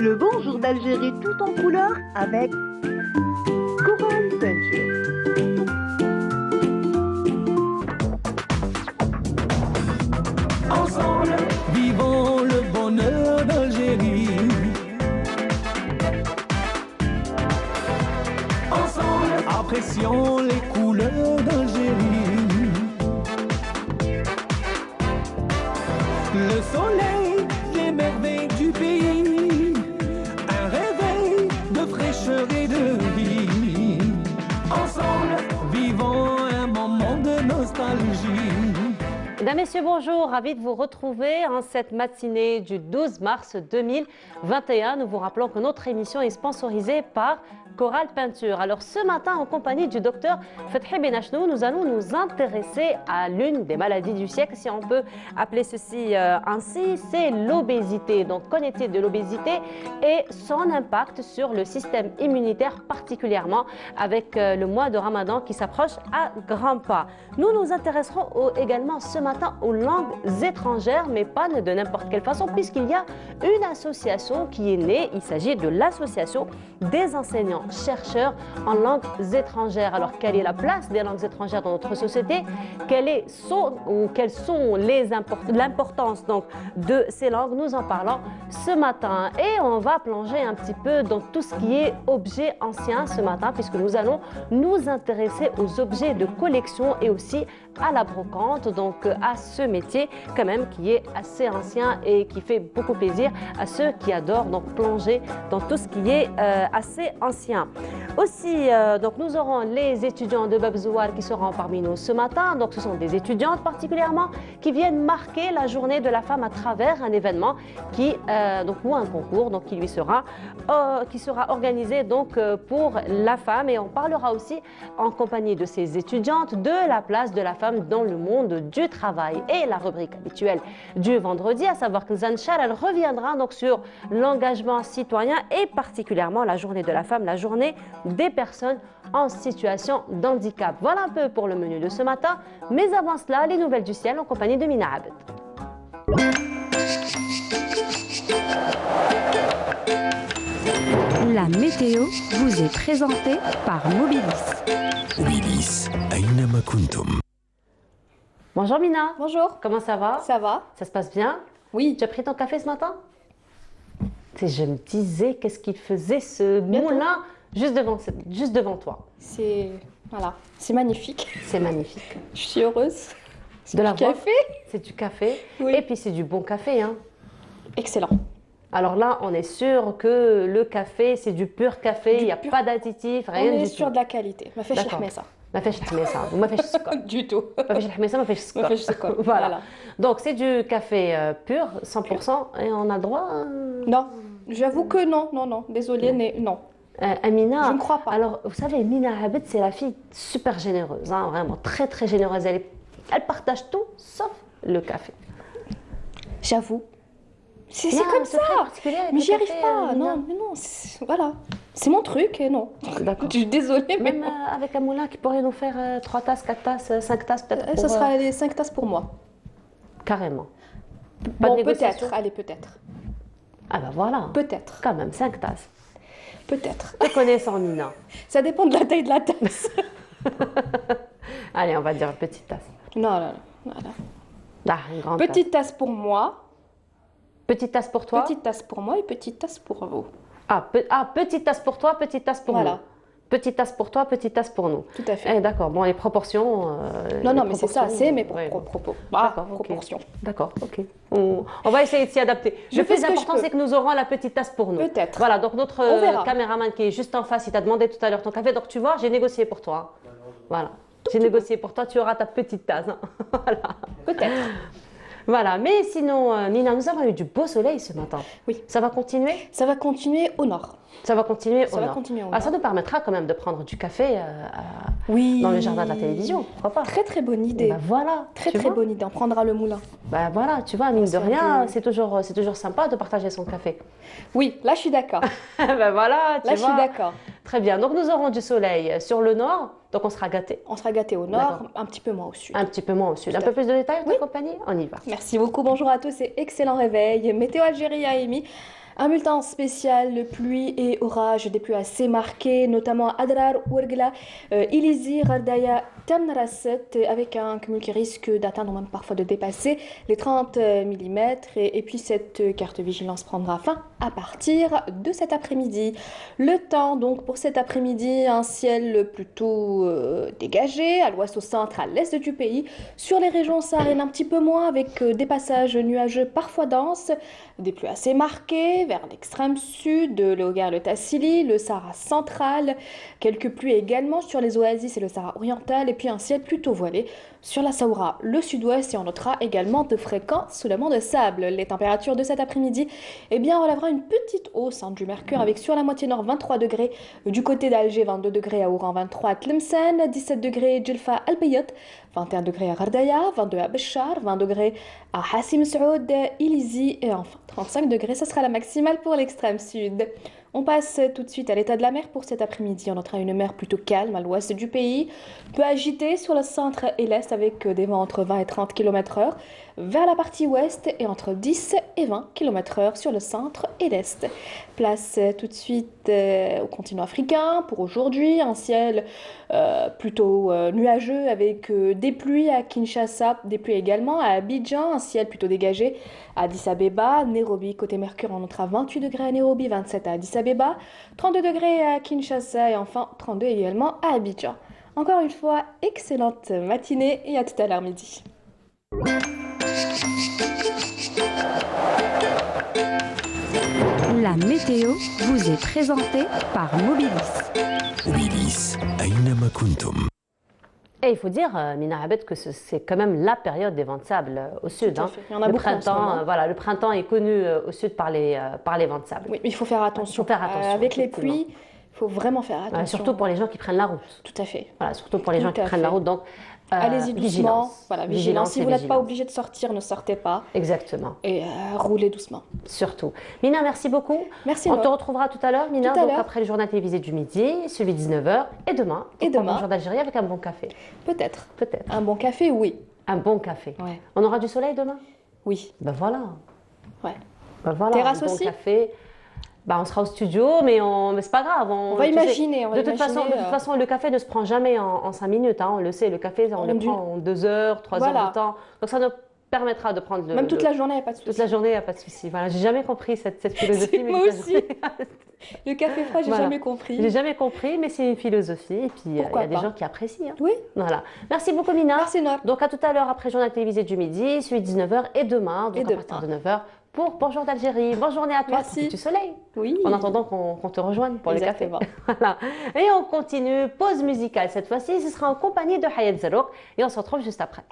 Le bonjour d'Algérie tout en couleur avec Coral Peinture. Ensemble, vivons le bonheur d'Algérie. Ensemble, apprécions les couleurs d'Algérie. Le soleil, les merveilles du pays, un réveil de fraîcheur et de vie. Ensemble, vivons un moment de nostalgie. Mesdames, Messieurs, bonjour, ravi de vous retrouver en cette matinée du 12 mars 2021. Nous vous rappelons que notre émission est sponsorisée par Coral Peinture. Alors ce matin, en compagnie du docteur Fethi Benachnou, nous allons nous intéresser à l'une des maladies du siècle, si on peut appeler ceci ainsi, c'est l'obésité. Donc connaître de l'obésité et son impact sur le système immunitaire, particulièrement avec le mois de Ramadan qui s'approche à grands pas. Nous nous intéresserons également ce matin aux langues étrangères, mais pas de n'importe quelle façon, puisqu'il y a une association qui est née. Il s'agit de l'association des enseignants chercheurs en langues étrangères. Alors, quelle est la place des langues étrangères dans notre société? Quelles sont l'importance donc de ces langues? Nous en parlons ce matin et on va plonger un petit peu dans tout ce qui est objets anciens ce matin, puisque nous allons nous intéresser aux objets de collection et aussi à la brocante, donc à ce métier quand même qui est assez ancien et qui fait beaucoup plaisir à ceux qui adorent donc plonger dans tout ce qui est assez ancien. Aussi, donc nous aurons les étudiants de Babzouar qui seront parmi nous ce matin. Donc ce sont des étudiantes particulièrement qui viennent marquer la journée de la femme à travers un événement qui ou un concours donc qui sera organisé donc pour la femme, et on parlera aussi en compagnie de ces étudiantes de la place de la femme dans le monde du travail. Et la rubrique habituelle du vendredi, à savoir que Zanchar, elle reviendra donc sur l'engagement citoyen et particulièrement la journée de la femme, la journée des personnes en situation d'handicap. Voilà un peu pour le menu de ce matin, mais avant cela, les nouvelles du ciel en compagnie de Mina Abed. La météo vous est présentée par Mobilis. Mobilis, أينما كنتم. Bonjour Mina. Bonjour. Comment ça va? Ça va? Ça se passe bien? Oui. Tu as pris ton café ce matin? Je me disais, qu'est-ce qu'il faisait ce moulin juste devant toi? C'est magnifique. C'est magnifique. Je suis heureuse. De la voir. Café? C'est du café. Oui. Et puis c'est du bon café, hein. Excellent. Alors là, on est sûr que le café, c'est du pur café, il n'y a pas d'additifs, rien du tout. On est sûr de la qualité. Ma fait ça. ما فيش الحميصه وما فيش السكر Du tout. ما فيش الحميصه ما فيش السكر. Voilà. Donc c'est du café pur 100% et on a le droit. Non, j'avoue que non, désolée, mais non. Amina, je ne crois pas. Alors vous savez, Mina Abed, c'est la fille super généreuse, hein, vraiment très très généreuse. Elle partage tout sauf le café. J'avoue. C'est comme ça. Mais j'y arrive pas. Non, voilà. C'est mon truc et non. D'accord. Je suis désolée, mais même avec un moulin qui pourrait nous faire 3 tasses, 4 tasses, 5 tasses peut-être. Ça sera les 5 tasses pour moi. Carrément. Bon, peut-être. Allez, peut-être. Ah ben voilà. Peut-être. Quand même, 5 tasses. Peut-être. Tu connais sans Nina. Ça dépend de la taille de la tasse. Allez, on va dire une petite tasse. Non. Ah, une grande petite tasse pour moi. Petite tasse pour toi. Petite tasse pour moi et petite tasse pour vous. Petite tasse pour toi, petite tasse pour nous. Petite tasse pour toi, petite tasse pour nous. Tout à fait. D'accord. Bon, les proportions. Non, mais c'est ça, c'est mes propos. D'accord, proportions. D'accord, ok. On va essayer de s'y adapter. Le plus important, c'est que nous aurons la petite tasse pour nous. Peut-être. Voilà, donc notre caméraman qui est juste en face, il t'a demandé tout à l'heure ton café. Donc tu vois, j'ai négocié pour toi. Voilà. J'ai négocié pour toi, tu auras ta petite tasse. Voilà. Peut-être. Voilà, mais sinon, Nina, nous avons eu du beau soleil ce matin. Oui. Ça va continuer? Ça va continuer au nord. Ça va continuer au nord. Ah, ça nous permettra quand même de prendre du café dans le jardin de la télévision. Pourquoi pas? Très très bonne idée. Bah voilà. Très bonne idée. On prendra le moulin. Bah voilà, tu vois, mine de rien, c'est toujours sympa de partager son café. Oui, là je suis d'accord. Bah voilà, tu vois. Là je suis d'accord. Très bien. Donc nous aurons du soleil sur le nord. Donc on sera gâtés. On sera gâtés au nord, un petit peu moins au sud. Un petit peu moins au sud. Un peu plus de détails, ta compagnie? On y va. Merci beaucoup. Bonjour à tous et excellent réveil. Météo Algérie a émis Un bulletin spécial, pluie et orage, des pluies assez marquées, notamment à Adrar, Ouergla, Ilizi, Gardaya, Tamnaraset, avec un cumul qui risque d'atteindre, même parfois de dépasser les 30 mm. Et puis cette carte vigilance prendra fin à partir de cet après-midi. Le temps, donc, pour cet après-midi, un ciel plutôt dégagé, à l'ouest, au centre, à l'est du pays. Sur les régions sahariennes, un petit peu moins, avec des passages nuageux parfois denses, des pluies assez marquées vers l'extrême sud, le Hogar, le Tassili, le Sahara central, quelques pluies également sur les oasis et le Sahara oriental, et puis un ciel plutôt voilé sur la Saoura, le sud-ouest, et on notera également de fréquents soulèvements de sable. Les températures de cet après-midi, eh bien, on relèvera une petite hausse du mercure, avec sur la moitié nord 23 degrés, du côté d'Alger 22 degrés, à Oran 23 à Tlemcen, 17 degrés Djelfa Al Bayat, 21 degrés à Gardaya, 22 à Béchar, 20 degrés à Hassim Saoud, Ilizi, et enfin 35 degrés, ce sera la maximale pour l'extrême sud. On passe tout de suite à l'état de la mer pour cet après-midi. On notera une mer plutôt calme à l'ouest du pays, peu agitée sur le centre et l'est, avec des vents entre 20 et 30 km/h vers la partie ouest, et entre 10 et 20 km/h sur le centre et l'est. Place tout de suite au continent africain pour aujourd'hui. Un ciel plutôt nuageux, avec des pluies à Kinshasa, des pluies également à Abidjan, un ciel plutôt dégagé à Addis Abeba, Nairobi. Côté mercure, on notera 28 degrés à Nairobi, 27 à Addis Abeba, 32 degrés à Kinshasa, et enfin 32 également à Abidjan. Encore une fois, excellente matinée, et à tout à l'heure midi. La météo vous est présentée par Mobilis. Mobilis, أينما كنتم. Et il faut dire, Mina Abed, que c'est quand même la période des vents de sable au sud. Tout à fait. Il y en a beaucoup en ce moment. Voilà, le printemps est connu au sud par les vents de sable. Oui, mais il faut faire attention. Il faut faire attention, avec les effectivement. pluies, il faut vraiment faire attention. Surtout pour les gens qui prennent la route. Tout à fait. Voilà, surtout pour les gens qui Tout à prennent la fait. route. Donc, allez-y doucement. vigilance. Voilà, vigilance. Si et vous n'êtes pas vigilance. obligé de sortir, ne sortez pas. Exactement. Et roulez doucement. Surtout. Mina, merci beaucoup. Merci. On te retrouvera tout à l'heure, Mina, Tout à donc l'heure. après le journal télévisé du midi, celui de 19h, et demain. Et demain. Bonjour d'Algérie avec un bon café. Peut-être. Peut-être. Un bon café, oui. Un bon café. Ouais. On aura du soleil demain? Oui. Ben voilà. Ouais. Ben voilà. Terrasse un bon aussi? café. Ben, on sera au studio, mais c'est pas grave. On va tu sais, imaginer. de toute façon, le café ne se prend jamais en 5 minutes. Hein, on le sait, le café, on le prend en 2 heures, 3 heures de temps. Donc ça nous permettra de prendre Même toute la journée, il n'y a pas de souci. Toute la journée, il n'y a pas de souci. Voilà, j'ai jamais compris cette philosophie. Moi aussi. Le café froid, j'ai jamais compris. J'ai jamais compris, mais c'est une philosophie. Et puis, il y a des gens qui apprécient. Hein. Oui. Voilà. Merci beaucoup, Mina. Merci, Noor. Donc, à tout à l'heure après le journal télévisé du midi, celui de 19h, et demain, donc à partir de 9h, pour Bonjour d'Algérie. Bonne journée à toi. Merci. Du soleil. Oui. En attendant qu'on te rejoigne pour Exactement. le café. Voilà. Et on continue. Pause musicale cette fois-ci. Ce sera en compagnie de Hayat Zerouk. Et on se retrouve juste après.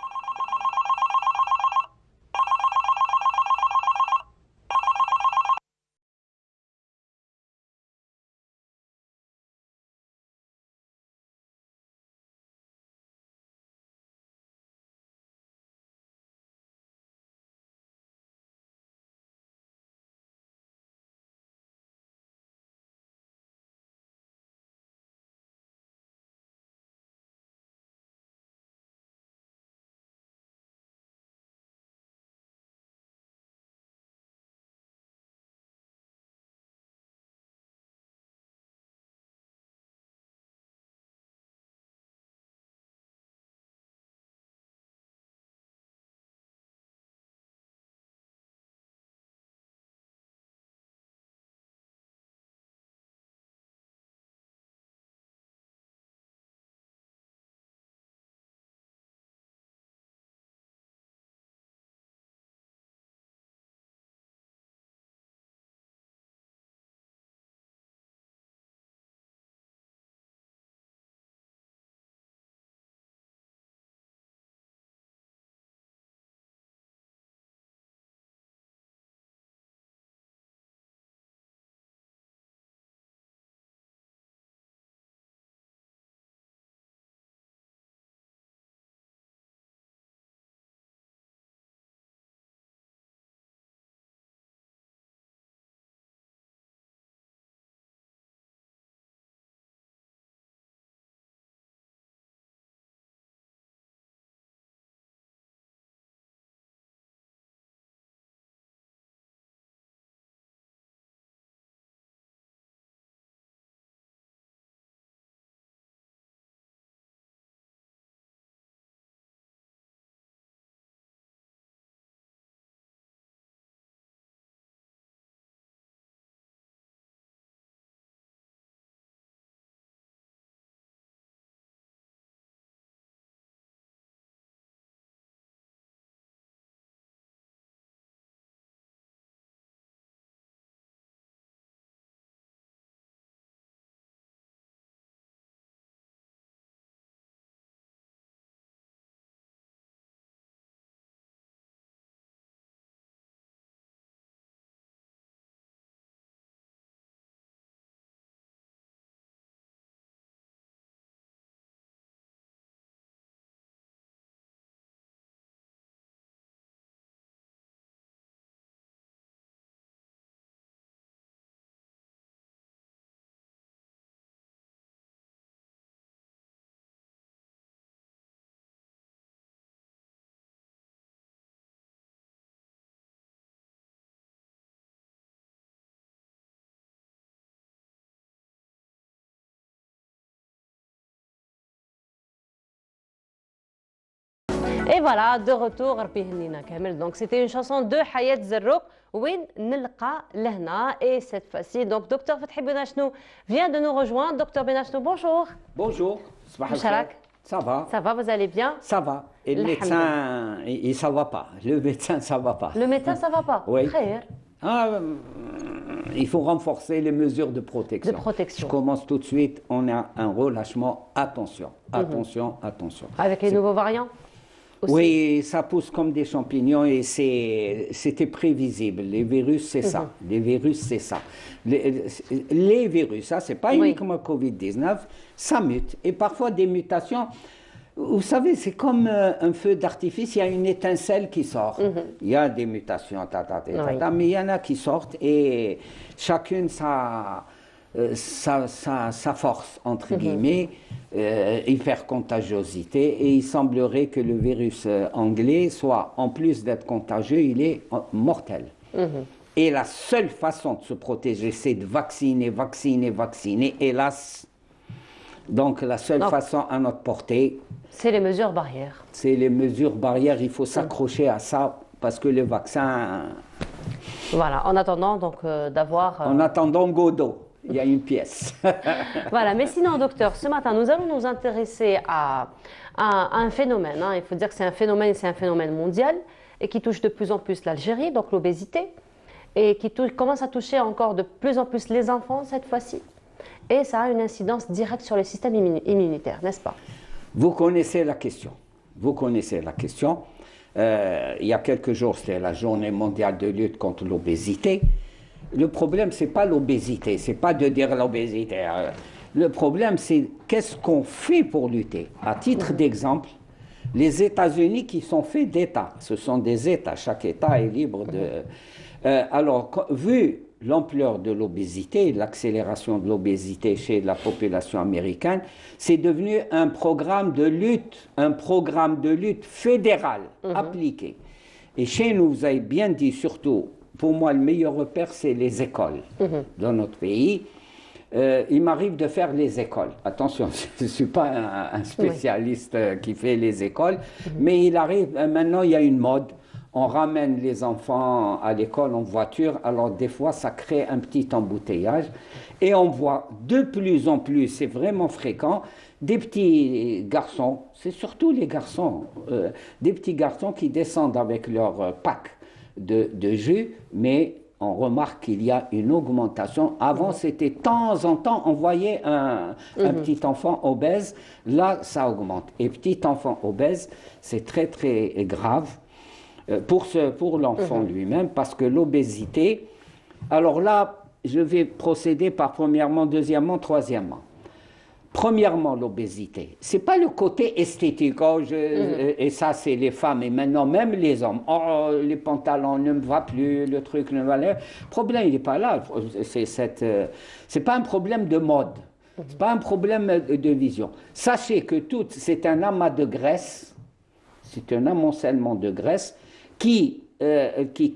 Et voilà, de retour, donc c'était une chanson de Hayat Zarrouk, Win Nilqa Lehna. Et cette fois-ci, donc Dr Fathi Benachnou vient de nous rejoindre. Dr Benachnou, bonjour. Bonjour. Ça va. Ça va, vous allez bien? Ça va. Et le médecin, il ne va pas. Le médecin, ça va pas. Le médecin, ça va pas? Oui. Très bien. Il faut renforcer les mesures de protection. Je commence tout de suite. On a un relâchement. Attention, attention, attention. Avec les nouveaux variants aussi. Oui, ça pousse comme des champignons et c'était prévisible. Les virus, c'est ça. Les virus, c'est ça. Les virus, ça, c'est pas uniquement Covid-19, ça mute. Et parfois, des mutations, vous savez, c'est comme un feu d'artifice, il y a une étincelle qui sort. Il y a des mutations, mais il y en a qui sortent et chacune sa force, entre guillemets, hypercontagiosité. Et il semblerait que le virus anglais soit, en plus d'être contagieux, il est mortel. Et la seule façon de se protéger, c'est de vacciner, vacciner, vacciner. Hélas, donc la seule façon à notre portée, c'est les mesures barrières. C'est les mesures barrières, il faut s'accrocher à ça, parce que le vaccin... Voilà, en attendant donc d'avoir... En attendant Godot. Il y a une pièce. Voilà, mais sinon, docteur, ce matin, nous allons nous intéresser à un phénomène. Il faut dire que c'est un phénomène mondial et qui touche de plus en plus l'Algérie, donc l'obésité, et qui commence à toucher encore de plus en plus les enfants cette fois-ci. Et ça a une incidence directe sur le système immunitaire, n'est-ce pas? Vous connaissez la question. Vous connaissez la question. Il y a quelques jours, c'était la journée mondiale de lutte contre l'obésité. Le problème, ce n'est pas l'obésité, ce n'est pas de dire l'obésité. Le problème, c'est qu'est-ce qu'on fait pour lutter. À titre d'exemple, les États-Unis qui sont faits d'États, ce sont des États, chaque État est libre de... alors, vu l'ampleur de l'obésité, l'accélération de l'obésité chez la population américaine, c'est devenu un programme de lutte fédéral, appliqué. Et chez nous, vous avez bien dit, surtout, pour moi, le meilleur repère, c'est les écoles dans notre pays. Il m'arrive de faire les écoles. Attention, je ne suis pas un spécialiste qui fait les écoles, mais il arrive, maintenant il y a une mode. On ramène les enfants à l'école en voiture, alors des fois ça crée un petit embouteillage. Et on voit de plus en plus, c'est vraiment fréquent, des petits garçons, c'est surtout les garçons, des petits garçons qui descendent avec leur pack de jus, mais on remarque qu'il y a une augmentation. Avant, c'était de temps en temps, on voyait un petit enfant obèse. Là, ça augmente. Et petit enfant obèse, c'est très, très grave pour l'enfant lui-même, parce que l'obésité... Alors là, je vais procéder par premièrement, deuxièmement, troisièmement. Premièrement, l'obésité. Ce n'est pas le côté esthétique, et ça c'est les femmes, et maintenant même les hommes. Oh, les pantalons ne me vont plus, le truc ne va pas. Le problème, il n'est pas là. C'est pas un problème de mode, c'est pas un problème de vision. Sachez que c'est un amas de graisse, c'est un amoncellement de graisse qui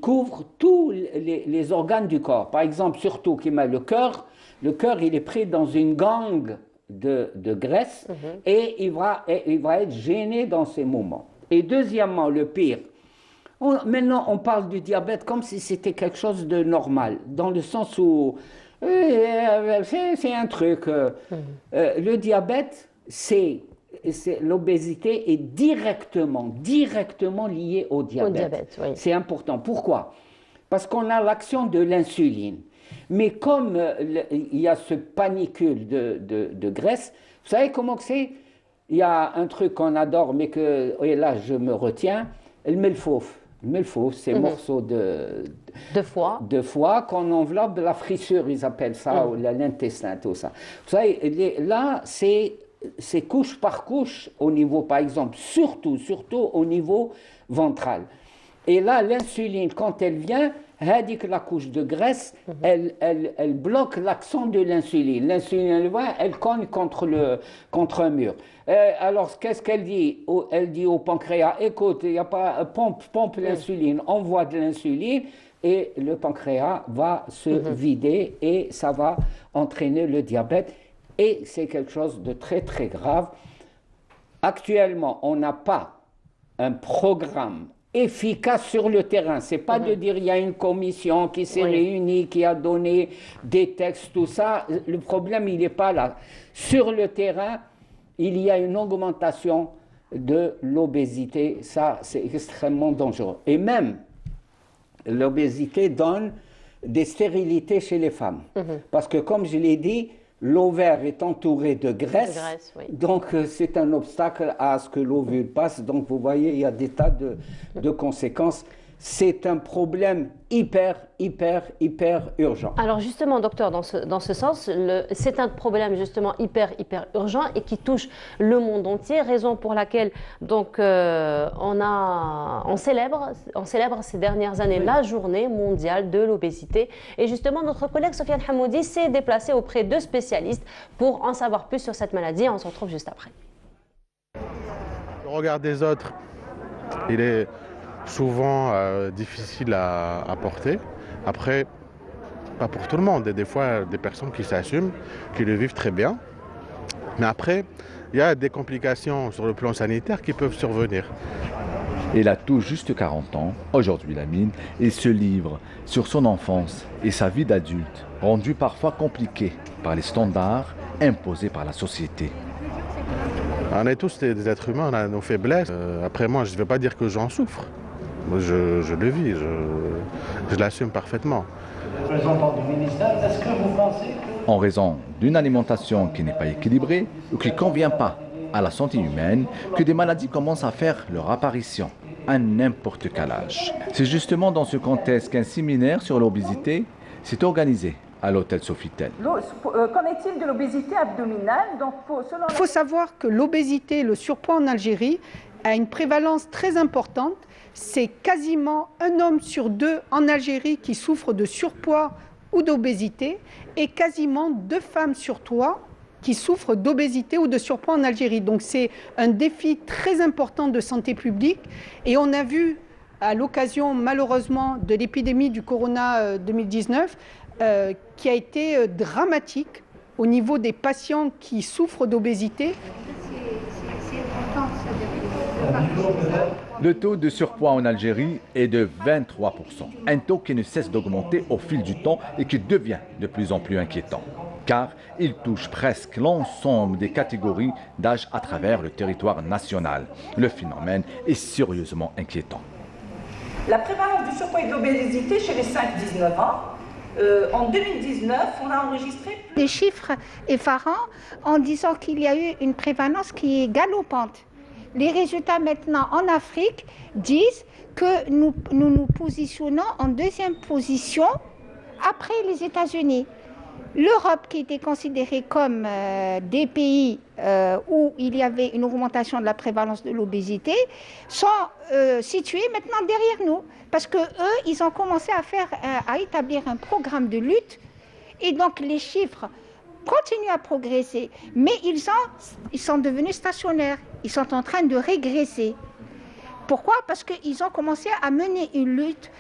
couvre tous les organes du corps. Par exemple, surtout qui met le cœur, il est pris dans une gangue de graisse et il va être gêné dans ces moments. Et deuxièmement, le pire, maintenant on parle du diabète comme si c'était quelque chose de normal, dans le sens où c'est un truc. Le diabète, l'obésité est directement liée au diabète. C'est important. Pourquoi? Parce qu'on a l'action de l'insuline. Mais comme il y a ce panicule de graisse, vous savez comment que c'est? Il y a un truc qu'on adore, mais et là je me retiens, le melfouf. Le melfouf, c'est un morceau de foie qu'on enveloppe de la frissure, ils appellent ça, ou l'intestin, tout ça. Vous savez, là, c'est couche par couche au niveau, par exemple, surtout au niveau ventral. Et là, l'insuline, quand elle vient, la couche de graisse, elle bloque l'action de l'insuline. L'insuline, elle cogne contre un mur. Alors, qu'est-ce qu'elle dit? Elle dit au pancréas, écoute, il n'y a pas, pompe l'insuline, envoie de l'insuline, et le pancréas va se vider et ça va entraîner le diabète. Et c'est quelque chose de très, très grave. Actuellement, on n'a pas un programme efficace sur le terrain. C'est pas de dire il y a une commission qui s'est réunie, qui a donné des textes, tout ça. Le problème, il n'est pas là. Sur le terrain, il y a une augmentation de l'obésité. Ça, c'est extrêmement dangereux. Et même, l'obésité donne des stérilités chez les femmes. Parce que, comme je l'ai dit, l'ovaire est entouré de graisse, donc c'est un obstacle à ce que l'ovule passe. Donc vous voyez, il y a des tas de conséquences. C'est un problème hyper urgent. Alors justement, docteur, dans ce sens, c'est un problème justement hyper urgent et qui touche le monde entier, raison pour laquelle donc on célèbre ces dernières années la journée mondiale de l'obésité. Et justement, notre collègue Sofiane Hamoudi s'est déplacée auprès de spécialistes pour en savoir plus sur cette maladie. On se retrouve juste après. Le regard des autres, il est souvent difficile à porter. Après, pas pour tout le monde. Et des fois, des personnes qui s'assument, qui le vivent très bien. Mais après, il y a des complications sur le plan sanitaire qui peuvent survenir. Il a tout juste 40 ans, aujourd'hui Lamine, et se livre sur son enfance et sa vie d'adulte, rendue parfois compliquée par les standards imposés par la société. On est tous des êtres humains, on a nos faiblesses. Après moi, je ne veux pas dire que j'en souffre. Je le vis, je l'assume parfaitement. Représentant du ministère, est-ce que vous pensez que... En raison d'une alimentation qui n'est pas équilibrée ou qui ne convient pas à la santé humaine, que des maladies commencent à faire leur apparition à n'importe quel âge. C'est justement dans ce contexte qu'un séminaire sur l'obésité s'est organisé à l'hôtel Sofitel. Qu'en est-il de l'obésité abdominale? Il faut savoir que l'obésité et le surpoids en Algérie a une prévalence très importante. C'est quasiment un homme sur deux en Algérie qui souffre de surpoids ou d'obésité et quasiment 2 femmes sur 3 qui souffrent d'obésité ou de surpoids en Algérie. Donc c'est un défi très important de santé publique et on a vu à l'occasion malheureusement de l'épidémie du corona 2019 qui a été dramatique au niveau des patients qui souffrent d'obésité. Le taux de surpoids en Algérie est de 23%, un taux qui ne cesse d'augmenter au fil du temps et qui devient de plus en plus inquiétant, car il touche presque l'ensemble des catégories d'âge à travers le territoire national. Le phénomène est sérieusement inquiétant. La prévalence du surpoids et de l'obésité chez les 5-19 ans, en 2019, on a enregistré des chiffres effarants en disant qu'il y a eu une prévalence qui est galopante. Les résultats maintenant en Afrique disent que nous nous positionnons en 2e position après les États-Unis. L'Europe, qui était considérée comme des pays où il y avait une augmentation de la prévalence de l'obésité, sont situés maintenant derrière nous. Parce qu'eux, ils ont commencé à établir un programme de lutte. Et donc les chiffres continuent à progresser. Mais ils sont devenus stationnaires. Ils sont en train de régresser. Pourquoi? Parce qu'ils ont commencé à mener une lutte,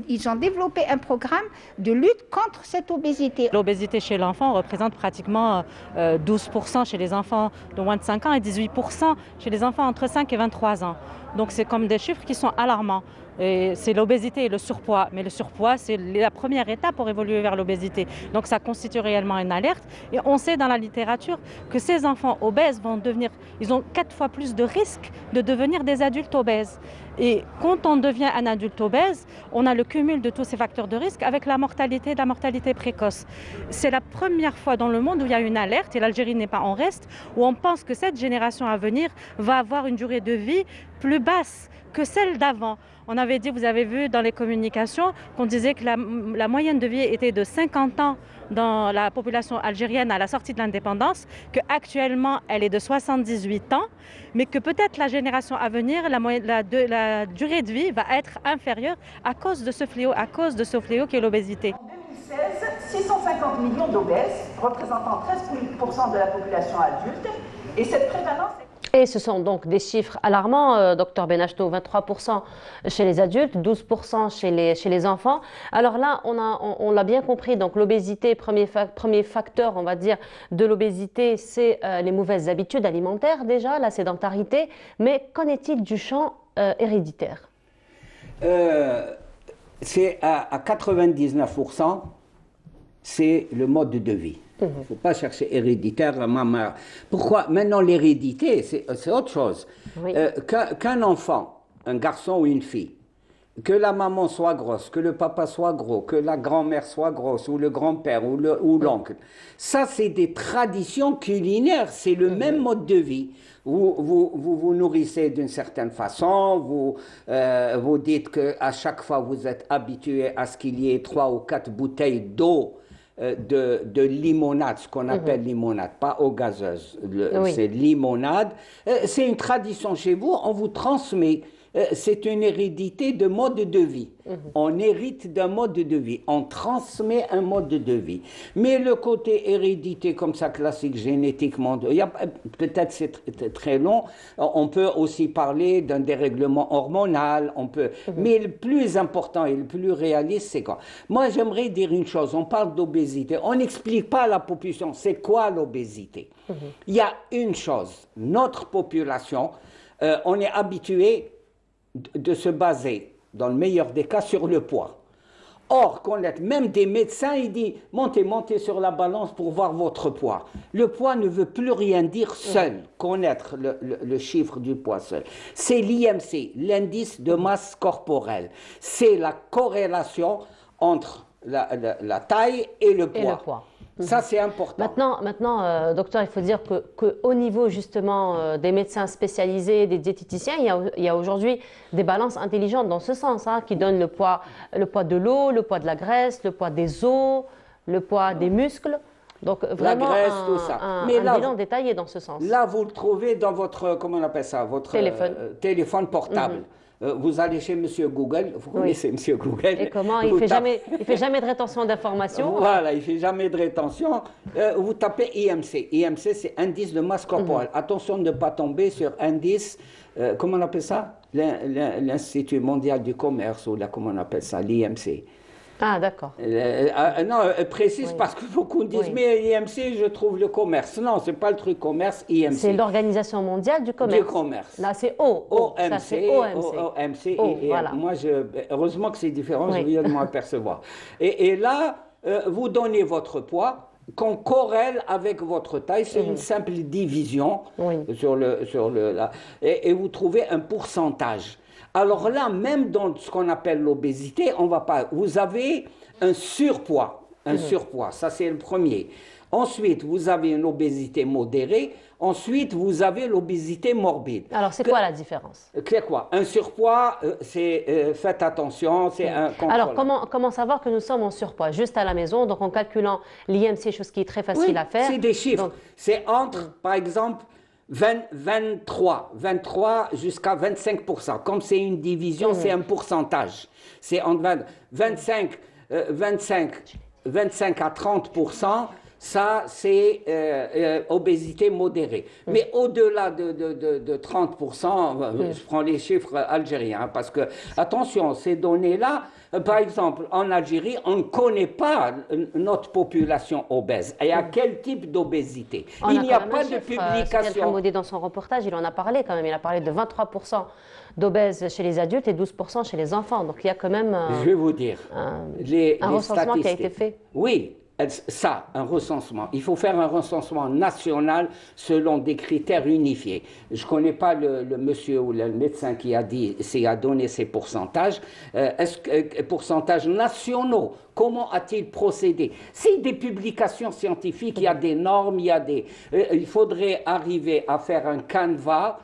ils ont développé un programme de lutte contre cette obésité. L'obésité chez l'enfant représente pratiquement 12% chez les enfants de moins de 5 ans et 18% chez les enfants entre 5 et 23 ans. Donc c'est comme des chiffres qui sont alarmants. C'est l'obésité et le surpoids. Mais le surpoids, c'est la première étape pour évoluer vers l'obésité. Donc ça constitue réellement une alerte. Et on sait dans la littérature que ces enfants obèses ils ont 4 fois plus de risques de devenir des adultes obèses. Et quand on devient un adulte obèse, on a le cumul de tous ces facteurs de risque avec la mortalité précoce. C'est la première fois dans le monde où il y a une alerte, et l'Algérie n'est pas en reste, où on pense que cette génération à venir va avoir une durée de vie plus basse que celle d'avant. On avait dit, vous avez vu dans les communications, qu'on disait que la moyenne de vie était de 50 ans dans la population algérienne à la sortie de l'indépendance, qu'actuellement elle est de 78 ans, mais que peut-être la génération à venir, la durée de vie va être inférieure à cause de ce fléau qui est l'obésité. En 2016, 650 millions d'obèses, représentant 13% de la population adulte, et cette prévalence... Et ce sont donc des chiffres alarmants, docteur Benachto, 23% chez les adultes, 12% chez les enfants. Alors là, on l'a bien compris, donc l'obésité, premier facteur, on va dire, de l'obésité, c'est les mauvaises habitudes alimentaires déjà, la sédentarité. Mais qu'en est-il du champ héréditaire? C'est à 99%, c'est le mode de vie. Il ne faut pas chercher héréditaire. Pourquoi? Maintenant, l'hérédité, c'est autre chose. Oui. Qu'un enfant, un garçon ou une fille, que la maman soit grosse, que le papa soit gros, que la grand-mère soit grosse, ou le grand-père, ou l'oncle, ça, c'est des traditions culinaires, c'est le même mode de vie. Vous nourrissez d'une certaine façon, vous dites qu'à chaque fois, vous êtes habitué à ce qu'il y ait 3 ou 4 bouteilles d'eau de limonade, ce qu'on appelle limonade, pas eau gazeuse, c'est limonade. C'est une tradition chez vous, on vous transmet. C'est une hérédité de mode de vie. On hérite d'un mode de vie, on transmet un mode de vie. Mais le côté hérédité comme ça, classique, génétiquement, peut-être c'est très long, on peut aussi parler d'un dérèglement hormonal, mais le plus important et le plus réaliste, c'est quoi? Moi, j'aimerais dire une chose, on parle d'obésité, on n'explique pas à la population, c'est quoi l'obésité? Il y a une chose, notre population, on est habitué de se baser, dans le meilleur des cas, sur le poids. Or, même des médecins, ils disent « montez sur la balance pour voir votre poids ». Le poids ne veut plus rien dire seul, connaître le chiffre du poids seul. C'est l'IMC, l'indice de masse corporelle. C'est la corrélation entre la taille et le poids. Ça, c'est important. Maintenant docteur, il faut dire qu'au niveau justement des médecins spécialisés, des diététiciens, il y a aujourd'hui des balances intelligentes dans ce sens, qui donnent le poids de l'eau, le poids de la graisse, le poids des os, le poids des muscles. Donc vraiment la graisse, tout ça. un bilan détaillé dans ce sens. Là, vous le trouvez dans votre, comment on appelle ça, votre téléphone portable. Vous allez chez Monsieur Google, vous connaissez Monsieur Google. Et comment il fait jamais de rétention d'informations. Voilà, il ne fait jamais de rétention. Vous tapez IMC. IMC, c'est indice de masse corporelle. Attention de ne pas tomber sur indice, comment on appelle ça? L'Institut mondial du commerce, ou comment on appelle ça, l'IMC. Ah, d'accord. Non, précise parce que beaucoup disent, mais IMC, je trouve le commerce. Non, ce n'est pas le truc commerce, IMC. C'est l'Organisation mondiale du commerce. Du commerce. Là, c'est OMC. Ça, c'est OMC. Voilà. Moi, heureusement que c'est différent, je viens de m'en apercevoir. Et là, vous donnez votre poids, qu'on corrèle avec votre taille, c'est une simple division et vous trouvez un pourcentage. Alors là, même dans ce qu'on appelle l'obésité, vous avez un surpoids, ça c'est le premier. Ensuite, vous avez une obésité modérée. Ensuite, vous avez l'obésité morbide. Alors, c'est quoi la différence? C'est quoi? Un surpoids, c'est faites attention, c'est un contrôle. Alors, comment savoir que nous sommes en surpoids? Juste à la maison, donc en calculant l'IMC, chose qui est très facile à faire. C'est des chiffres. C'est entre, par exemple, 23 jusqu'à 25%. Comme c'est une division, c'est un pourcentage. C'est entre 25 à 30%. Ça, c'est obésité modérée. Mais au-delà de 30%, je prends les chiffres algériens, parce que, attention, ces données-là, par exemple, en Algérie, on ne connaît pas notre population obèse. Et à quel type d'obésité? Il n'y a pas de publication. Moudé, dans son reportage, il en a parlé quand même. Il a parlé de 23% d'obèses chez les adultes et 12% chez les enfants. Donc il y a quand même je vais vous dire, un recensement qui a été fait. Oui. Ça, un recensement. Il faut faire un recensement national selon des critères unifiés. Je ne connais pas le monsieur ou le médecin qui a donné ces pourcentages. Pourcentages nationaux, comment a-t-il procédé? C'est des publications scientifiques, il y a des normes, il faudrait arriver à faire un canevas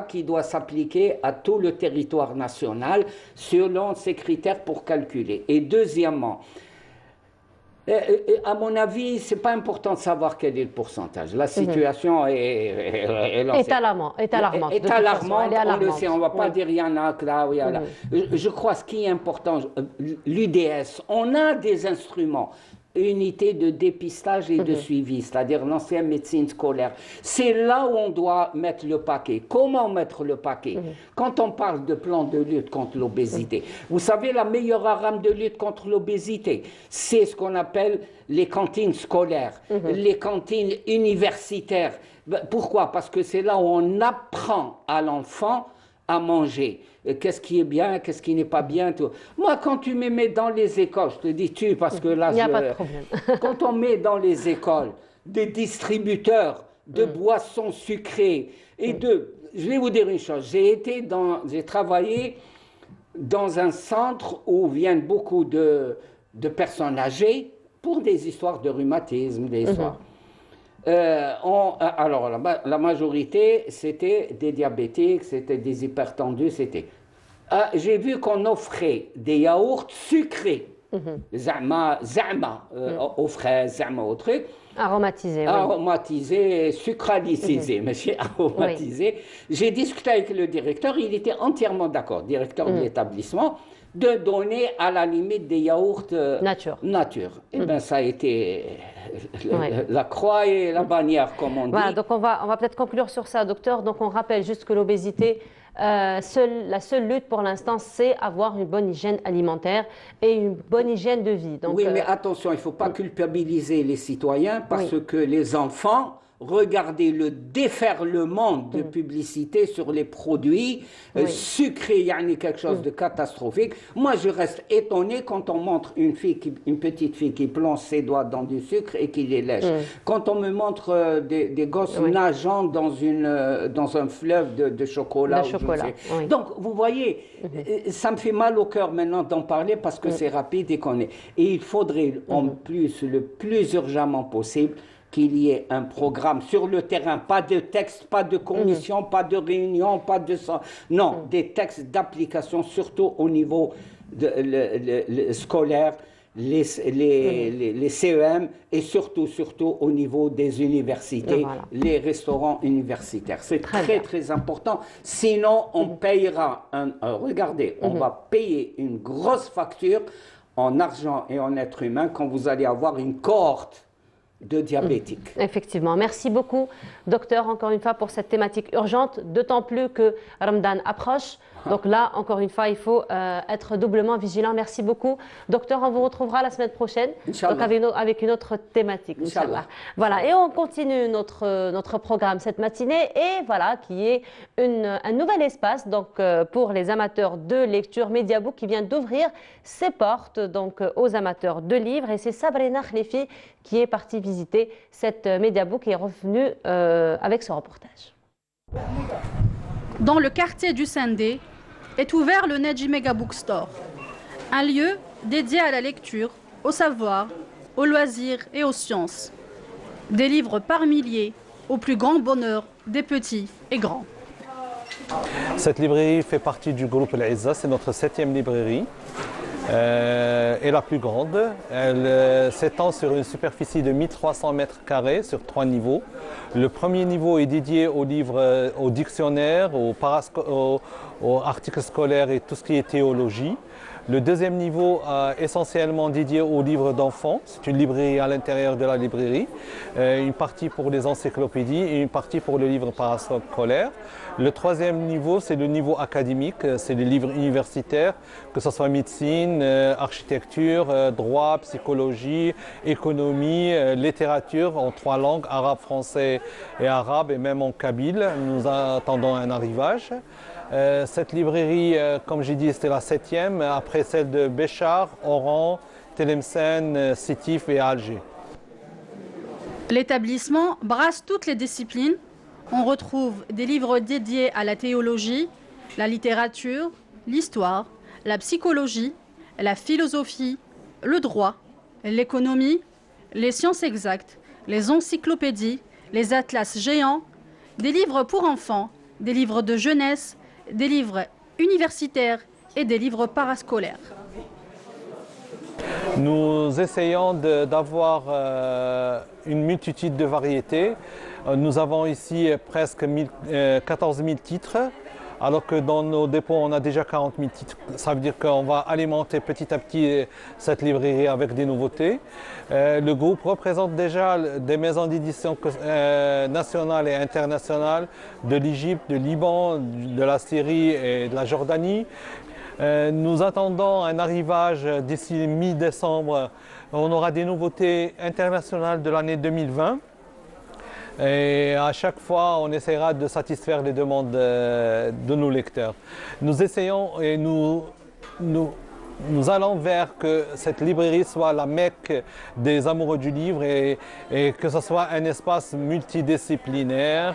qui doit s'appliquer à tout le territoire national selon ces critères pour calculer. Et deuxièmement, à mon avis, ce n'est pas important de savoir quel est le pourcentage. La situation est alarmante. On le sait, on ne va pas dire il y en a que là, il y en a là. Je crois que ce qui est important, l'UDS, on a des instruments. Unité de dépistage et de suivi, c'est-à-dire l'ancienne médecine scolaire. C'est là où on doit mettre le paquet. Comment mettre le paquet? Quand on parle de plan de lutte contre l'obésité, vous savez, la meilleure arme de lutte contre l'obésité, c'est ce qu'on appelle les cantines scolaires, les cantines universitaires. Pourquoi? Parce que c'est là où on apprend à l'enfant à manger. Qu'est-ce qui est bien, qu'est-ce qui n'est pas bien. Tout. Moi, quand tu me mets dans les écoles, je te dis tu, parce que là, il n'y a pas de problème. Quand on met dans les écoles des distributeurs de boissons sucrées et je vais vous dire une chose, j'ai travaillé dans un centre où viennent beaucoup de personnes âgées pour des histoires de rhumatisme, des histoires. Alors, la majorité, c'était des diabétiques, c'était des hypertendus, j'ai vu qu'on offrait des yaourts sucrés, zama, aux fraises, zama, au truc. Aromatisés, oui. Aromatisés, sucralisés, monsieur, aromatisés. Oui. J'ai discuté avec le directeur, il était entièrement d'accord, directeur de l'établissement, de donner à la limite des yaourts nature. Et bien, ça a été la croix et la bannière, comme on dit. Voilà, donc on va peut-être conclure sur ça, docteur. Donc on rappelle juste que l'obésité, la seule lutte pour l'instant, c'est avoir une bonne hygiène alimentaire et une bonne hygiène de vie. Donc, oui, mais attention, il ne faut pas culpabiliser les citoyens parce que les enfants... Regardez le déferlement de publicité sur les produits sucrés, il y a quelque chose de catastrophique. Moi, je reste étonné quand on montre une petite fille qui plonge ses doigts dans du sucre et qui les lèche. Quand on me montre des gosses nageant dans un fleuve de chocolat. Donc, vous voyez, ça me fait mal au cœur maintenant d'en parler parce que c'est rapide et qu'on est. Et il faudrait en plus, le plus urgemment possible, qu'il y ait un programme sur le terrain, pas de texte, pas de commission, pas de réunion, pas de ça. Non, des textes d'application, surtout au niveau scolaire, les CEM et surtout au niveau des universités, les restaurants universitaires. C'est très important. Sinon, on payera, regardez, on va payer une grosse facture en argent et en être humain quand vous allez avoir une cohorte de diabétiques. Effectivement. Merci beaucoup, docteur, encore une fois, pour cette thématique urgente, d'autant plus que Ramadan approche. Donc là, encore une fois, il faut être doublement vigilant. Merci beaucoup. Docteur, on vous retrouvera la semaine prochaine donc avec une autre thématique. Inch'Allah. Voilà, et on continue notre programme cette matinée et voilà, qui est un nouvel espace donc, pour les amateurs de lecture, Mediabook, qui vient d'ouvrir ses portes donc, aux amateurs de livres. Et c'est Sabrina Khlefi qui est partie visiter cette Mediabook et est revenue avec ce reportage. Dans le quartier du Sendé est ouvert le Neji Mega Bookstore, un lieu dédié à la lecture, au savoir, aux loisirs et aux sciences. Des livres par milliers, au plus grand bonheur des petits et grands. Cette librairie fait partie du groupe El Izza, c'est notre 7e librairie. Et la plus grande, elle s'étend sur une superficie de 1300 mètres carrés sur 3 niveaux. Le premier niveau est dédié aux livres, aux dictionnaires, aux articles scolaires et tout ce qui est théologie. Le deuxième niveau est essentiellement dédié aux livres d'enfants. C'est une librairie à l'intérieur de la librairie. Une partie pour les encyclopédies et une partie pour les livres parascolaires. Le troisième niveau, c'est le niveau académique. C'est les livres universitaires, que ce soit médecine, architecture, droit, psychologie, économie, littérature en 3 langues, arabe, français et arabe, et même en kabyle. Nous attendons un arrivage. Cette librairie, comme j'ai dit, c'était la 7e, après celle de Béchar, Oran, Tlemcen, Sétif et Alger. L'établissement brasse toutes les disciplines. On retrouve des livres dédiés à la théologie, la littérature, l'histoire, la psychologie, la philosophie, le droit, l'économie, les sciences exactes, les encyclopédies, les atlas géants, des livres pour enfants, des livres de jeunesse, des livres universitaires et des livres parascolaires. Nous essayons d'avoir une multitude de variétés. Nous avons ici presque 14 000 titres, alors que dans nos dépôts, on a déjà 40 000 titres. Ça veut dire qu'on va alimenter petit à petit cette librairie avec des nouveautés. Le groupe représente déjà des maisons d'édition nationales et internationales de l'Égypte, de Liban, de la Syrie et de la Jordanie. Nous attendons un arrivage d'ici mi-décembre. On aura des nouveautés internationales de l'année 2020. Et à chaque fois, on essaiera de satisfaire les demandes de nos lecteurs. Nous essayons et nous allons vers que cette librairie soit la Mecque des amoureux du livre et que ce soit un espace multidisciplinaire.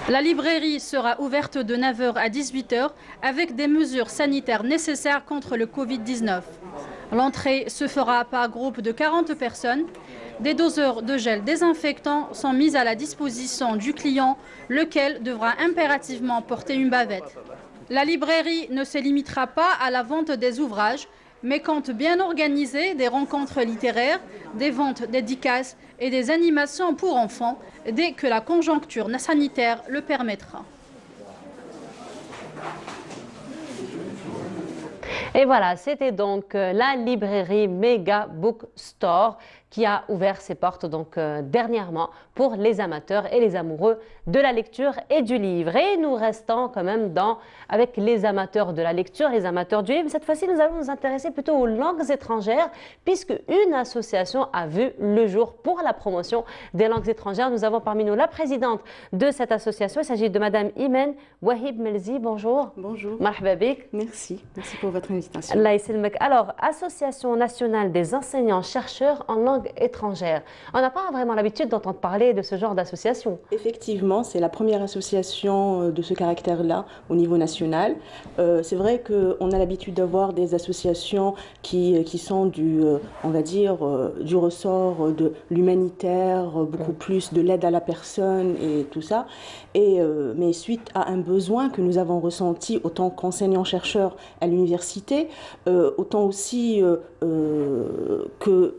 La librairie sera ouverte de 9h à 18h avec des mesures sanitaires nécessaires contre le Covid-19. L'entrée se fera par groupe de 40 personnes. Des doseurs de gel désinfectant sont mis à la disposition du client, lequel devra impérativement porter une bavette. La librairie ne se limitera pas à la vente des ouvrages, mais compte bien organiser des rencontres littéraires, des ventes dédicaces et des animations pour enfants dès que la conjoncture sanitaire le permettra. Et voilà, c'était donc la librairie Mega Bookstore qui a ouvert ses portes donc dernièrement pour les amateurs et les amoureux de la lecture et du livre. Et nous restons quand même avec les amateurs de la lecture, les amateurs du livre. Cette fois-ci, nous allons nous intéresser plutôt aux langues étrangères puisque une association a vu le jour pour la promotion des langues étrangères. Nous avons parmi nous la présidente de cette association. Il s'agit de Madame Imen Wahib Melzi. Bonjour. Bonjour. Marhaba bik. Merci pour votre invitation. Allah yselmek. Alors, Association nationale des enseignants-chercheurs en langue étrangère. On n'a pas vraiment l'habitude d'entendre parler de ce genre d'association. Effectivement, c'est la première association de ce caractère-là au niveau national. C'est vrai qu'on a l'habitude d'avoir des associations qui sont on va dire, du ressort de l'humanitaire, beaucoup plus de l'aide à la personne et tout ça. Mais suite à un besoin que nous avons ressenti autant qu'enseignants-chercheurs à l'université, autant aussi que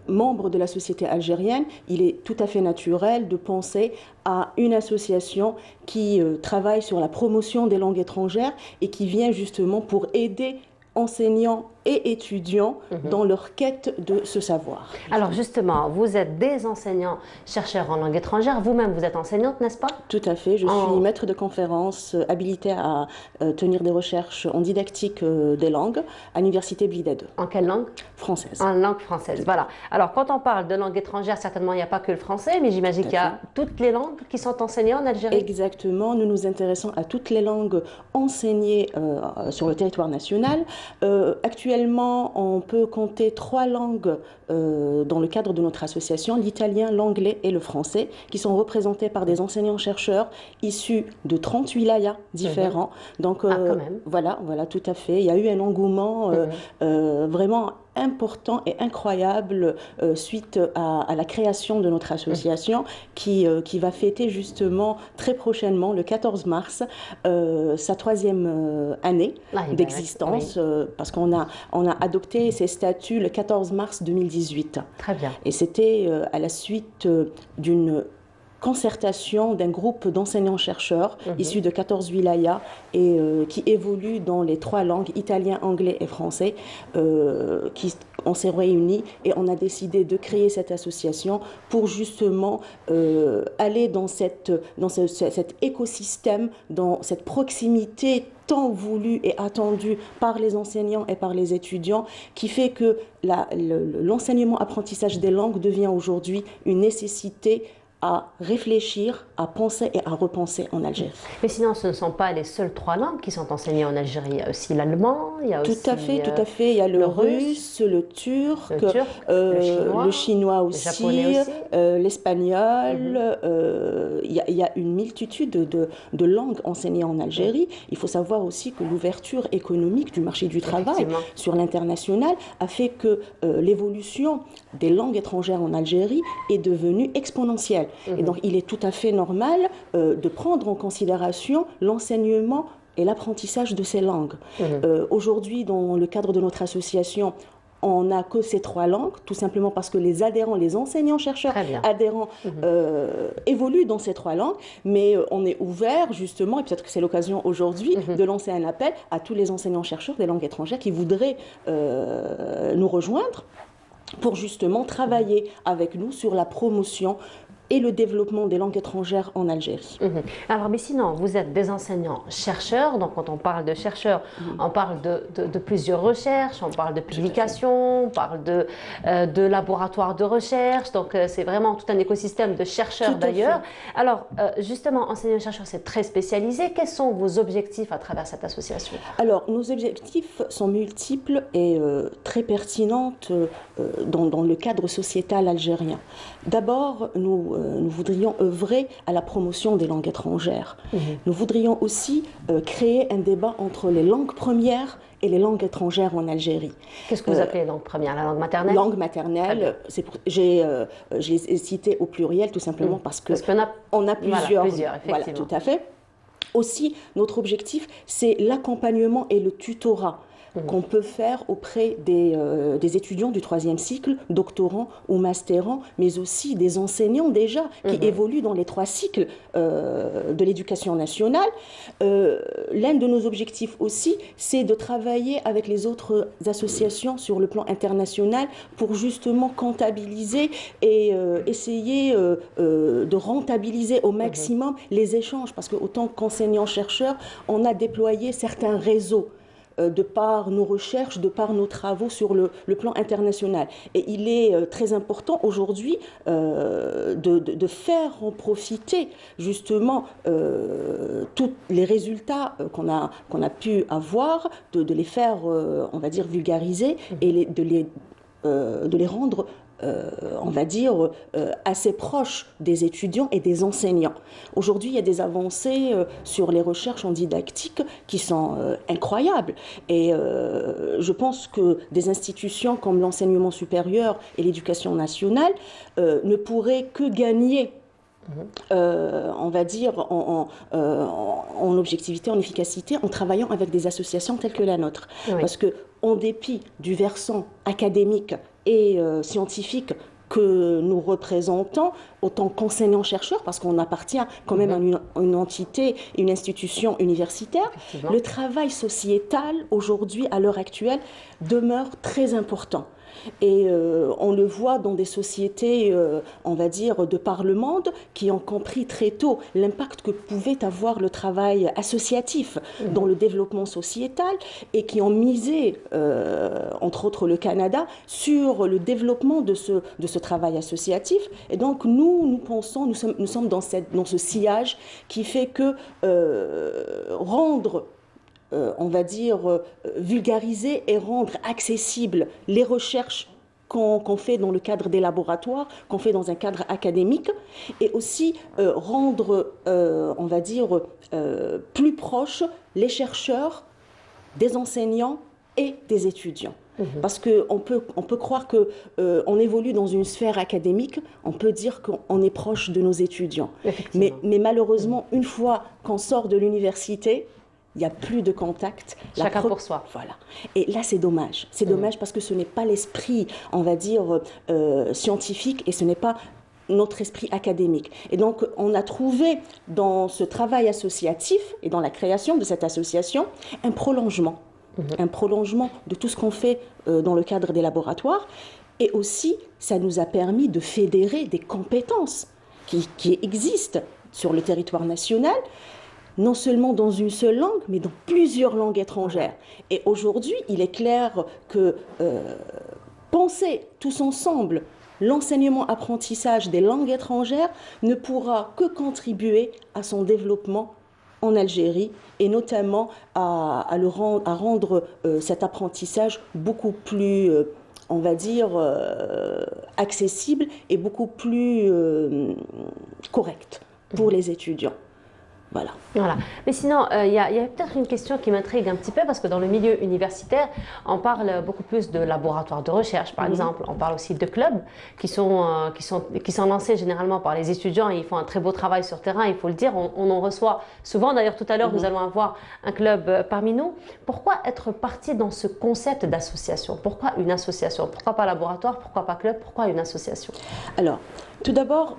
membres de la société algérienne, il est tout à fait naturel de penser à une association qui travaille sur la promotion des langues étrangères et qui vient justement pour aider enseignants et étudiants dans leur quête de ce savoir. Alors justement, vous êtes des enseignants chercheurs en langue étrangère, vous-même vous êtes enseignante, n'est-ce pas? Tout à fait, je suis maître de conférences habilitée à tenir des recherches en didactique des langues à l'université Blida 2. En quelle langue? Française. En langue française, voilà. Alors quand on parle de langue étrangère, certainement il n'y a pas que le français, mais j'imagine qu'il y a toutes les langues qui sont enseignées en Algérie. Exactement, nous nous intéressons à toutes les langues enseignées sur le territoire national. Actuellement, on peut compter 3 langues dans le cadre de notre association, l'italien, l'anglais et le français, qui sont représentés par des enseignants-chercheurs issus de 30 wilayas différents. Donc voilà, tout à fait. Il y a eu un engouement vraiment important et incroyable suite à la création de notre association qui va fêter justement très prochainement, le 14 mars, sa 3e année d'existence, parce qu'on a adopté ses statuts le 14 mars 2018. Très bien. Et c'était à la suite d'une concertation d'un groupe d'enseignants-chercheurs issus de 14 wilayas et qui évoluent dans les 3 langues, italien, anglais et français, on s'est réunis et on a décidé de créer cette association pour justement aller dans cet écosystème, dans cette proximité tant voulue et attendue par les enseignants et par les étudiants, qui fait que l'enseignement-apprentissage des langues devient aujourd'hui une nécessité à réfléchir, à penser et à repenser en Algérie. Mais sinon, ce ne sont pas les seules 3 langues qui sont enseignées en Algérie. Il y a aussi l'allemand, il y a aussi... Tout à fait. Il y a le russe, le turc, le chinois aussi, l'espagnol. Il y a une multitude de langues enseignées en Algérie. Il faut savoir aussi que l'ouverture économique du marché du travail sur l'international a fait que l'évolution des langues étrangères en Algérie est devenue exponentielle. Et donc, il est tout à fait normal de prendre en considération l'enseignement et l'apprentissage de ces langues. Aujourd'hui, dans le cadre de notre association, on n'a que ces 3 langues, tout simplement parce que les adhérents, les enseignants-chercheurs adhérents évoluent dans ces 3 langues, mais on est ouvert justement, et peut-être que c'est l'occasion aujourd'hui de lancer un appel à tous les enseignants-chercheurs des langues étrangères qui voudraient nous rejoindre pour justement travailler avec nous sur la promotion et le développement des langues étrangères en Algérie. Alors, mais sinon, vous êtes des enseignants-chercheurs, donc quand on parle de chercheurs, on parle de plusieurs recherches, on parle de publications, on parle de laboratoires de recherche, donc c'est vraiment tout un écosystème de chercheurs d'ailleurs. Alors, justement, enseignants-chercheurs, c'est très spécialisé. Quels sont vos objectifs à travers cette association? Alors, nos objectifs sont multiples et très pertinentes dans le cadre sociétal algérien. D'abord, nous voudrions œuvrer à la promotion des langues étrangères. Nous voudrions aussi créer un débat entre les langues premières et les langues étrangères en Algérie. Qu'est-ce que vous appelez langue première? La langue maternelle? Langue maternelle, je les ai citées au pluriel tout simplement parce qu'on a plusieurs. Voilà, tout à fait. Aussi, notre objectif, c'est l'accompagnement et le tutorat qu'on peut faire auprès des étudiants du 3e cycle, doctorants ou masterants, mais aussi des enseignants déjà qui évoluent dans les 3 cycles de l'éducation nationale. L'un de nos objectifs aussi, c'est de travailler avec les autres associations sur le plan international pour justement comptabiliser et essayer de rentabiliser au maximum les échanges, parce qu'autant qu'enseignants-chercheurs, on a déployé certains réseaux de par nos recherches, de par nos travaux sur le plan international. Et il est très important aujourd'hui de faire en profiter justement tous les résultats qu'on a pu avoir, de les faire, on va dire, vulgariser et de les rendre on va dire, assez proche des étudiants et des enseignants. Aujourd'hui, il y a des avancées sur les recherches en didactique qui sont incroyables. Et je pense que des institutions comme l'enseignement supérieur et l'éducation nationale ne pourraient que gagner on va dire, en objectivité, en efficacité, en travaillant avec des associations telles que la nôtre. Parce que, en dépit du versant académique et scientifique que nous représentons, autant qu'enseignants-chercheurs, parce qu'on appartient quand même à une entité, une institution universitaire, le travail sociétal, aujourd'hui, à l'heure actuelle, demeure très important. Et on le voit dans des sociétés, on va dire, de par le monde, qui ont compris très tôt l'impact que pouvait avoir le travail associatif dans le développement sociétal et qui ont misé, entre autres le Canada, sur le développement de ce travail associatif. Et donc nous pensons, nous sommes dans ce sillage qui fait que rendre on va dire, vulgariser et rendre accessibles les recherches qu'on fait dans le cadre des laboratoires, qu'on fait dans un cadre académique, et aussi rendre, on va dire, plus proches les chercheurs des enseignants et des étudiants. Parce qu'on peut croire qu'on évolue dans une sphère académique, on peut dire qu'on est proche de nos étudiants. Mais malheureusement, une fois qu'on sort de l'université, il n'y a plus de contact. Chacun pour soi. Voilà. Et là, c'est dommage. C'est dommage parce que ce n'est pas l'esprit, on va dire, scientifique et ce n'est pas notre esprit académique. Et donc, on a trouvé dans ce travail associatif et dans la création de cette association un prolongement. Un prolongement de tout ce qu'on fait dans le cadre des laboratoires. Et aussi, ça nous a permis de fédérer des compétences qui existent sur le territoire national, non seulement dans une seule langue, mais dans plusieurs langues étrangères. Et aujourd'hui, il est clair que penser tous ensemble l'enseignement-apprentissage des langues étrangères ne pourra que contribuer à son développement en Algérie et notamment à rendre cet apprentissage beaucoup plus, on va dire, accessible et beaucoup plus correct pour les étudiants. Voilà. Mais sinon, il y a peut-être une question qui m'intrigue un petit peu parce que dans le milieu universitaire, on parle beaucoup plus de laboratoires de recherche, par exemple. On parle aussi de clubs qui sont lancés généralement par les étudiants et ils font un très beau travail sur terrain, il faut le dire. On en reçoit souvent. D'ailleurs, tout à l'heure, nous allons avoir un club parmi nous. Pourquoi être parti dans ce concept d'association? Pourquoi une association? Pourquoi pas laboratoire? Pourquoi pas club? Pourquoi une association? Alors, tout d'abord,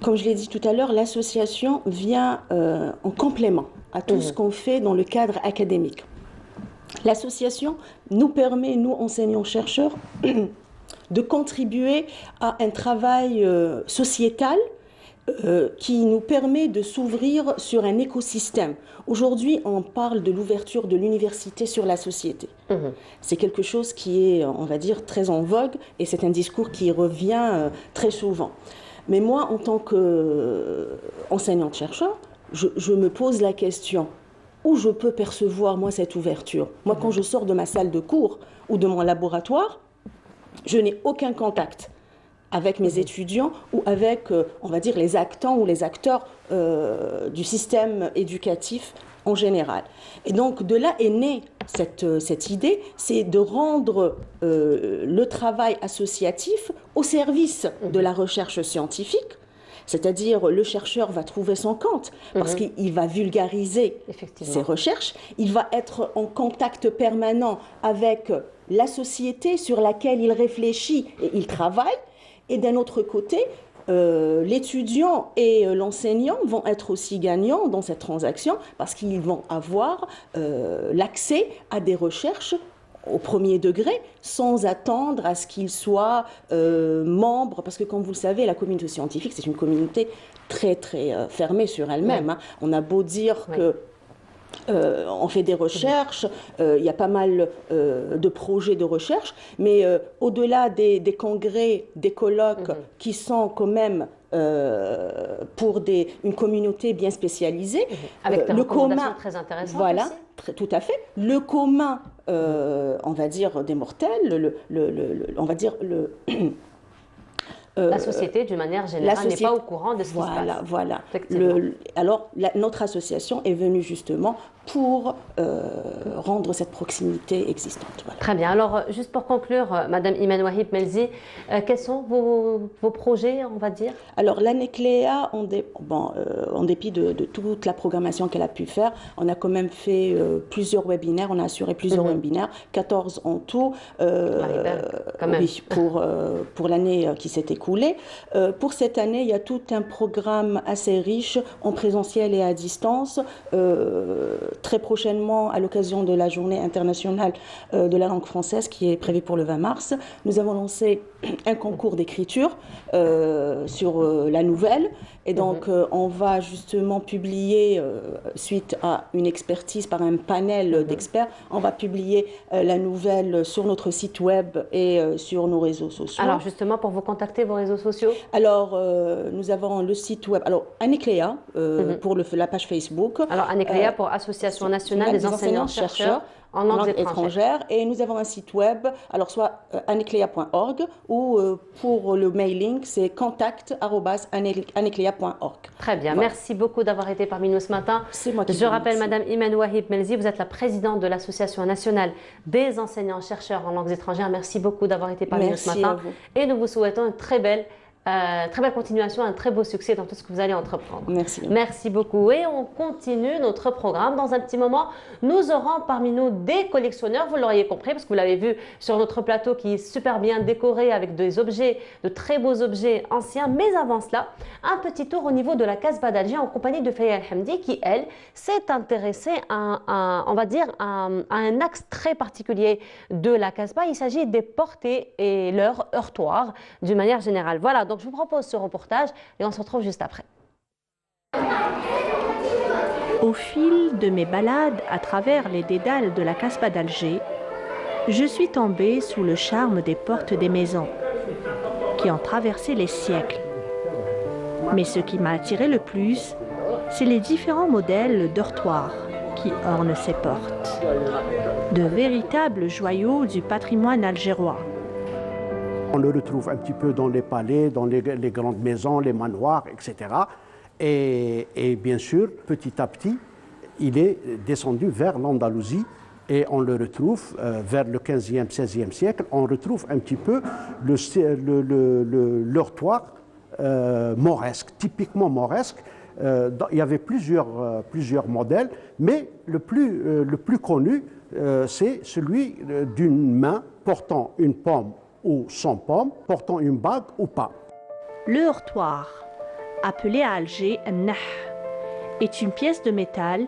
comme je l'ai dit tout à l'heure, l'association vient en complément à tout ce qu'on fait dans le cadre académique. L'association nous permet, nous enseignants-chercheurs, de contribuer à un travail sociétal qui nous permet de s'ouvrir sur un écosystème. Aujourd'hui, on parle de l'ouverture de l'université sur la société. C'est quelque chose qui est, on va dire, très en vogue et c'est un discours qui revient très souvent. Mais moi, en tant qu'enseignante-chercheur, je me pose la question, où je peux percevoir, moi, cette ouverture? Moi, quand je sors de ma salle de cours ou de mon laboratoire, je n'ai aucun contact avec mes étudiants ou avec, on va dire, les actants ou les acteurs du système éducatif en général. Et donc, de là est née cette idée, c'est de rendre le travail associatif au service de la recherche scientifique. C'est-à-dire, le chercheur va trouver son compte parce qu'il va vulgariser ses recherches, il va être en contact permanent avec la société sur laquelle il réfléchit et il travaille. Et d'un autre côté, l'étudiant et l'enseignant vont être aussi gagnants dans cette transaction parce qu'ils vont avoir l'accès à des recherches au premier degré sans attendre à ce qu'ils soient membres, parce que comme vous le savez, la communauté scientifique, c'est une communauté très fermée sur elle-même. Hein. On a beau dire que on fait des recherches, il y a pas mal de projets de recherche, mais au-delà des congrès, des colloques qui sont quand même pour une communauté bien spécialisée, avec des le recommandations commun, très intéressantes voilà, aussi. tout à fait, le commun, on va dire des mortels, on va dire la société, d'une manière générale, n'est pas au courant de ce qui se passe. Voilà. Alors, notre association est venue justement pour rendre cette proximité existante. Voilà. Très bien. Alors, juste pour conclure, Madame Iman Wahib Melzi, quels sont vos projets, on va dire? Alors, l'ANECLEA, en dépit de toute la programmation qu'elle a pu faire, on a quand même fait plusieurs webinaires, on a assuré plusieurs webinaires, 14 en tout, oui, pour l'année qui s'est écoulée. Pour cette année, il y a tout un programme assez riche en présentiel et à distance. Très prochainement, à l'occasion de la journée internationale de la langue française qui est prévue pour le 20 mars, nous avons lancé un concours d'écriture sur la nouvelle. Et donc, on va justement publier, suite à une expertise par un panel d'experts, on va publier la nouvelle sur notre site web et sur nos réseaux sociaux. Alors, justement, pour vous contacter, vos réseaux sociaux? Alors, nous avons le site web, alors ANECLEA, pour la page Facebook. Alors, ANECLEA pour Association nationale des enseignants-chercheurs en langues étrangères. Et nous avons un site web, alors soit aneclea.org ou pour le mailing, c'est contact@aneclea.org. Très bien, voilà. Merci beaucoup d'avoir été parmi nous ce matin. C'est moi qui Je rappelle, Madame Iman Wahib Melzi, vous êtes la présidente de l'Association nationale des enseignants-chercheurs en langues étrangères. Merci beaucoup d'avoir été parmi nous ce matin. Et nous vous souhaitons une très belle continuation, un très beau succès dans tout ce que vous allez entreprendre. Merci. Merci beaucoup. Et on continue notre programme. Dans un petit moment, nous aurons parmi nous des collectionneurs, vous l'auriez compris, parce que vous l'avez vu sur notre plateau qui est super bien décoré avec des objets, de très beaux objets anciens. Mais avant cela, un petit tour au niveau de la Casbah d'Alger en compagnie de Feya El-Hamdi qui, elle, s'est intéressée on va dire, à un axe très particulier de la Casbah. Il s'agit des portées et leurs heurtoirs d'une manière générale. Voilà, donc je vous propose ce reportage et on se retrouve juste après. Au fil de mes balades à travers les dédales de la Casbah d'Alger, je suis tombée sous le charme des portes des maisons qui ont traversé les siècles. Mais ce qui m'a attiré le plus, c'est les différents modèles d'heurtoirs qui ornent ces portes. De véritables joyaux du patrimoine algérois. On le retrouve un petit peu dans les palais, dans les grandes maisons, les manoirs, etc. Et bien sûr, petit à petit, il est descendu vers l'Andalousie et on le retrouve vers le 15e, 16e siècle. On retrouve un petit peu l'heurtoir mauresque, typiquement mauresque. Il y avait plusieurs modèles, mais le plus connu, c'est celui d'une main portant une pomme ou sans pomme, portant une bague ou pas. Le heurtoir, appelé à Alger un nah, est une pièce de métal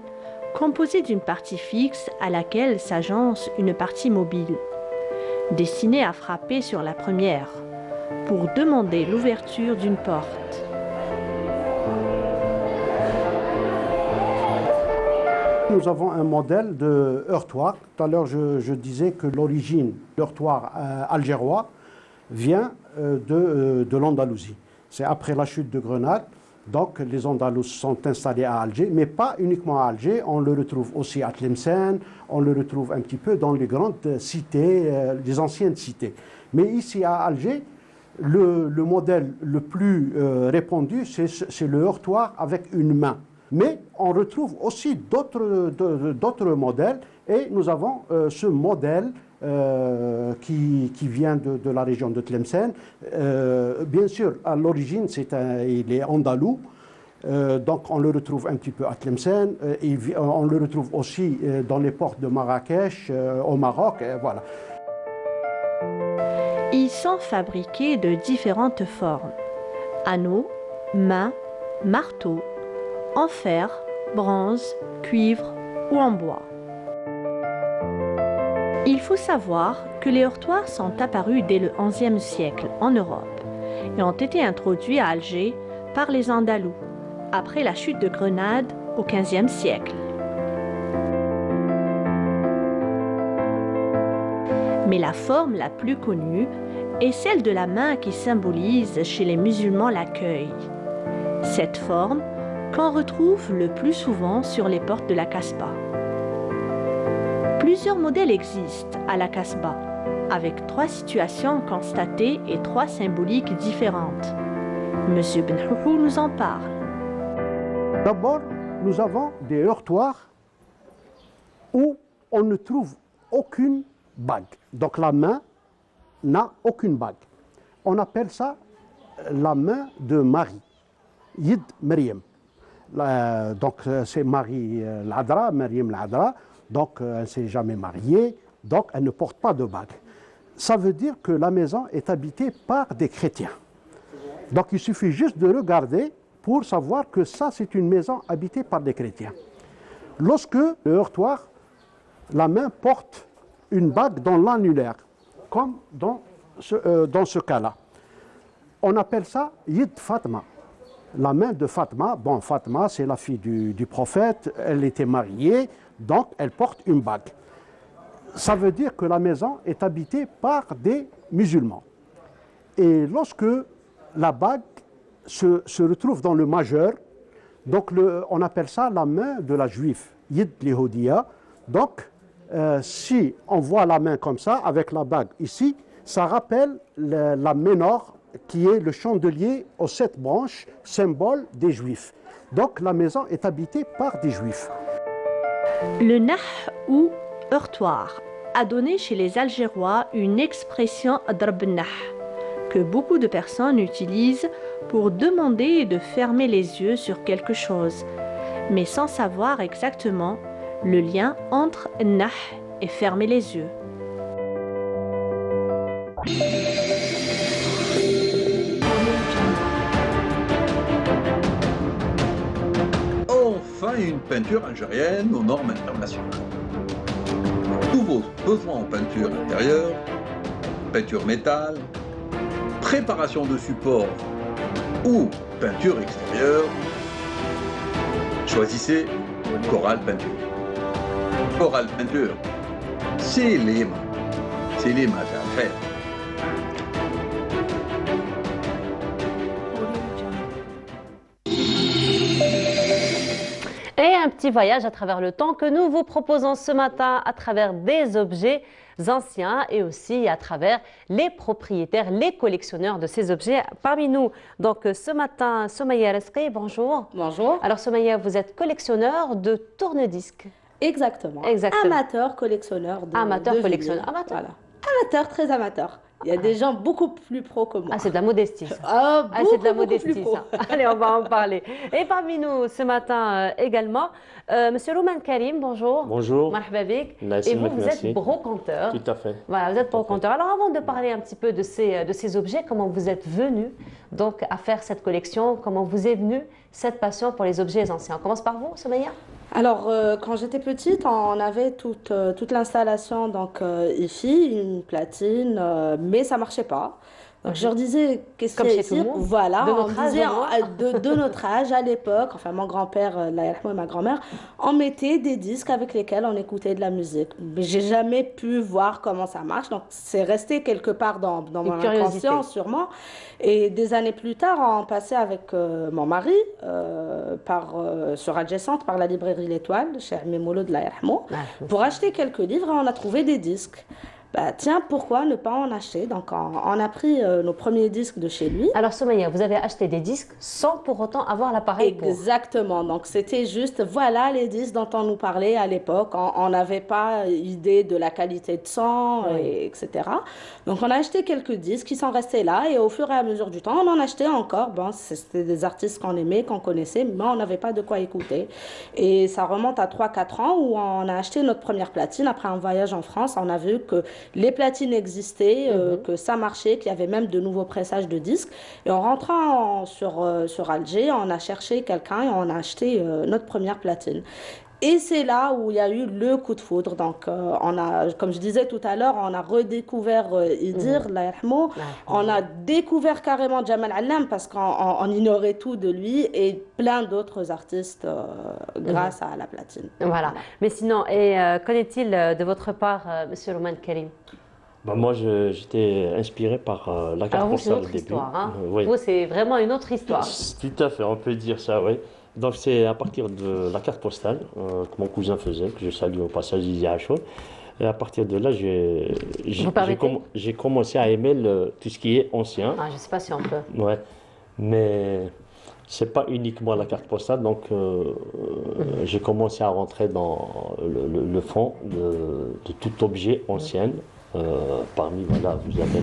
composée d'une partie fixe à laquelle s'agence une partie mobile. destiné à frapper sur la première pour demander l'ouverture d'une porte. Nous avons un modèle de heurtoir. Tout à l'heure, je disais que l'origine de l'heurtoir algérois vient de l'Andalousie. C'est après la chute de Grenade. Donc, les Andalous sont installés à Alger, mais pas uniquement à Alger. On le retrouve aussi à Tlemcen, on le retrouve un petit peu dans les grandes cités, les anciennes cités. Mais ici à Alger, le modèle le plus répandu, c'est le heurtoir avec une main. Mais on retrouve aussi d'autres modèles, et nous avons ce modèle qui vient de la région de Tlemcen. Bien sûr, à l'origine, il est andalou, donc on le retrouve un petit peu à Tlemcen, on le retrouve aussi dans les ports de Marrakech, au Maroc, voilà. Ils sont fabriqués de différentes formes: anneaux, mains, marteaux, en fer, bronze, cuivre ou en bois. Il faut savoir que les heurtoirs sont apparus dès le XIe siècle en Europe et ont été introduits à Alger par les Andalous après la chute de Grenade au XVe siècle. Mais la forme la plus connue est celle de la main qui symbolise chez les musulmans l'accueil. Cette forme qu'on retrouve le plus souvent sur les portes de la Casbah. Plusieurs modèles existent à la Casbah, avec 3 situations constatées et 3 symboliques différentes. Monsieur Benhourou nous en parle. D'abord, nous avons des heurtoirs où on ne trouve aucune bague. Donc la main n'a aucune bague. On appelle ça la main de Marie, Yid Maryam. Donc c'est Marie l'Adra, Maryam l'Adra, donc elle ne s'est jamais mariée, donc elle ne porte pas de bague. Ça veut dire que la maison est habitée par des chrétiens. Donc il suffit juste de regarder pour savoir que ça c'est une maison habitée par des chrétiens. Lorsque le heurtoir, la main porte une bague dans l'annulaire, comme dans ce cas-là. On appelle ça Yid Fatma. La main de Fatma, bon, Fatma, c'est la fille du prophète, elle était mariée, donc elle porte une bague. Ça veut dire que la maison est habitée par des musulmans. Et lorsque la bague se retrouve dans le majeur, donc on appelle ça la main de la juive, Yid Lihudia. Donc, si on voit la main comme ça, avec la bague ici, ça rappelle la ménorre, qui est le chandelier aux 7 branches, symbole des Juifs. Donc la maison est habitée par des Juifs. Le nah ou heurtoir a donné chez les Algérois une expression drab nah que beaucoup de personnes utilisent pour demander de fermer les yeux sur quelque chose, mais sans savoir exactement le lien entre nah et fermer les yeux. Enfin, une peinture algérienne aux normes internationales. Tous vos besoins en peinture intérieure, peinture métal, préparation de support ou peinture extérieure, choisissez Coral Peinture. Coral Peinture, c'est les mains à faire. Et un petit voyage à travers le temps que nous vous proposons ce matin à travers des objets anciens et aussi à travers les propriétaires, les collectionneurs de ces objets parmi nous. Donc ce matin, Somaya Resqi, bonjour. Bonjour. Alors Somaya, vous êtes collectionneur de tourne-disques. Exactement. Amateur collectionneur de collectionneur. Amateur. Voilà. Amateur, très amateur. Il y a des gens beaucoup plus pros que moi. Ah, c'est de la modestie. C'est de la modestie, ça. Allez, on va en parler. Et parmi nous ce matin également, Monsieur Rouman Karim, bonjour. Bonjour. Marhaba bik. Et vous êtes brocanteur. Tout à fait. Voilà, vous êtes brocanteur. Alors avant de parler un petit peu de ces objets, comment vous êtes venu donc à faire cette collection, comment vous est venue cette passion pour les objets anciens? On commence par vous, Somaya. Alors, quand j'étais petite, on avait toute l'installation, donc IFI, une platine, mais ça marchait pas. Donc, je leur disais, qu'est-ce qu'il y a ici? Voilà, de on notre me âge, disait, au moins. de notre âge à l'époque, enfin mon grand-père, Allah yarhamou, et ma grand-mère, on mettait des disques avec lesquels on écoutait de la musique. Mais j'ai jamais pu voir comment ça marche, donc c'est resté quelque part dans mon curiosité. inconscient sûrement. Et des années plus tard, on passait avec mon mari sur adjacente par la librairie L'Étoile, chez Ami Mouloud, Allah yarhamou, pour acheter quelques livres et on a trouvé des disques. Bah, tiens, pourquoi ne pas en acheter? Donc, on a pris nos premiers disques de chez lui. Alors, Soumaya, vous avez acheté des disques sans pour autant avoir l'appareil pour. Exactement. Donc, c'était juste, voilà les disques dont on nous parlait à l'époque. On n'avait pas idée de la qualité de son, etc. Donc, on a acheté quelques disques qui sont restés là. Et au fur et à mesure du temps, on en achetait encore. Bon, c'était des artistes qu'on aimait, qu'on connaissait, mais on n'avait pas de quoi écouter. Et ça remonte à 3-4 ans où on a acheté notre première platine. Après un voyage en France, on a vu que les platines existaient, que ça marchait, qu'il y avait même de nouveaux pressages de disques. Et en rentrant sur Alger, on a cherché quelqu'un et on a acheté notre première platine. Et c'est là où il y a eu le coup de foudre. Donc, comme je disais tout à l'heure, on a redécouvert Idir, Allah yarhamou. On a découvert carrément Jamal Allam parce qu'on ignorait tout de lui et plein d'autres artistes grâce à la platine. Voilà. Mais sinon, qu'en est-il de votre part, Monsieur Roman Karim? Bah moi, j'étais inspiré par la carte postale au début. Histoire, hein. Oui. Vous, c'est vraiment une autre histoire. Tout à fait, on peut dire ça, oui. Donc c'est à partir de la carte postale que mon cousin faisait, que je salue au passage, Izi Achour. Et à partir de là, j'ai commencé à aimer tout ce qui est ancien. Ah, je ne sais pas si on peut. Ouais, mais c'est pas uniquement la carte postale, donc j'ai commencé à rentrer dans le fond de tout objet ancien. Parmi, voilà, vous avez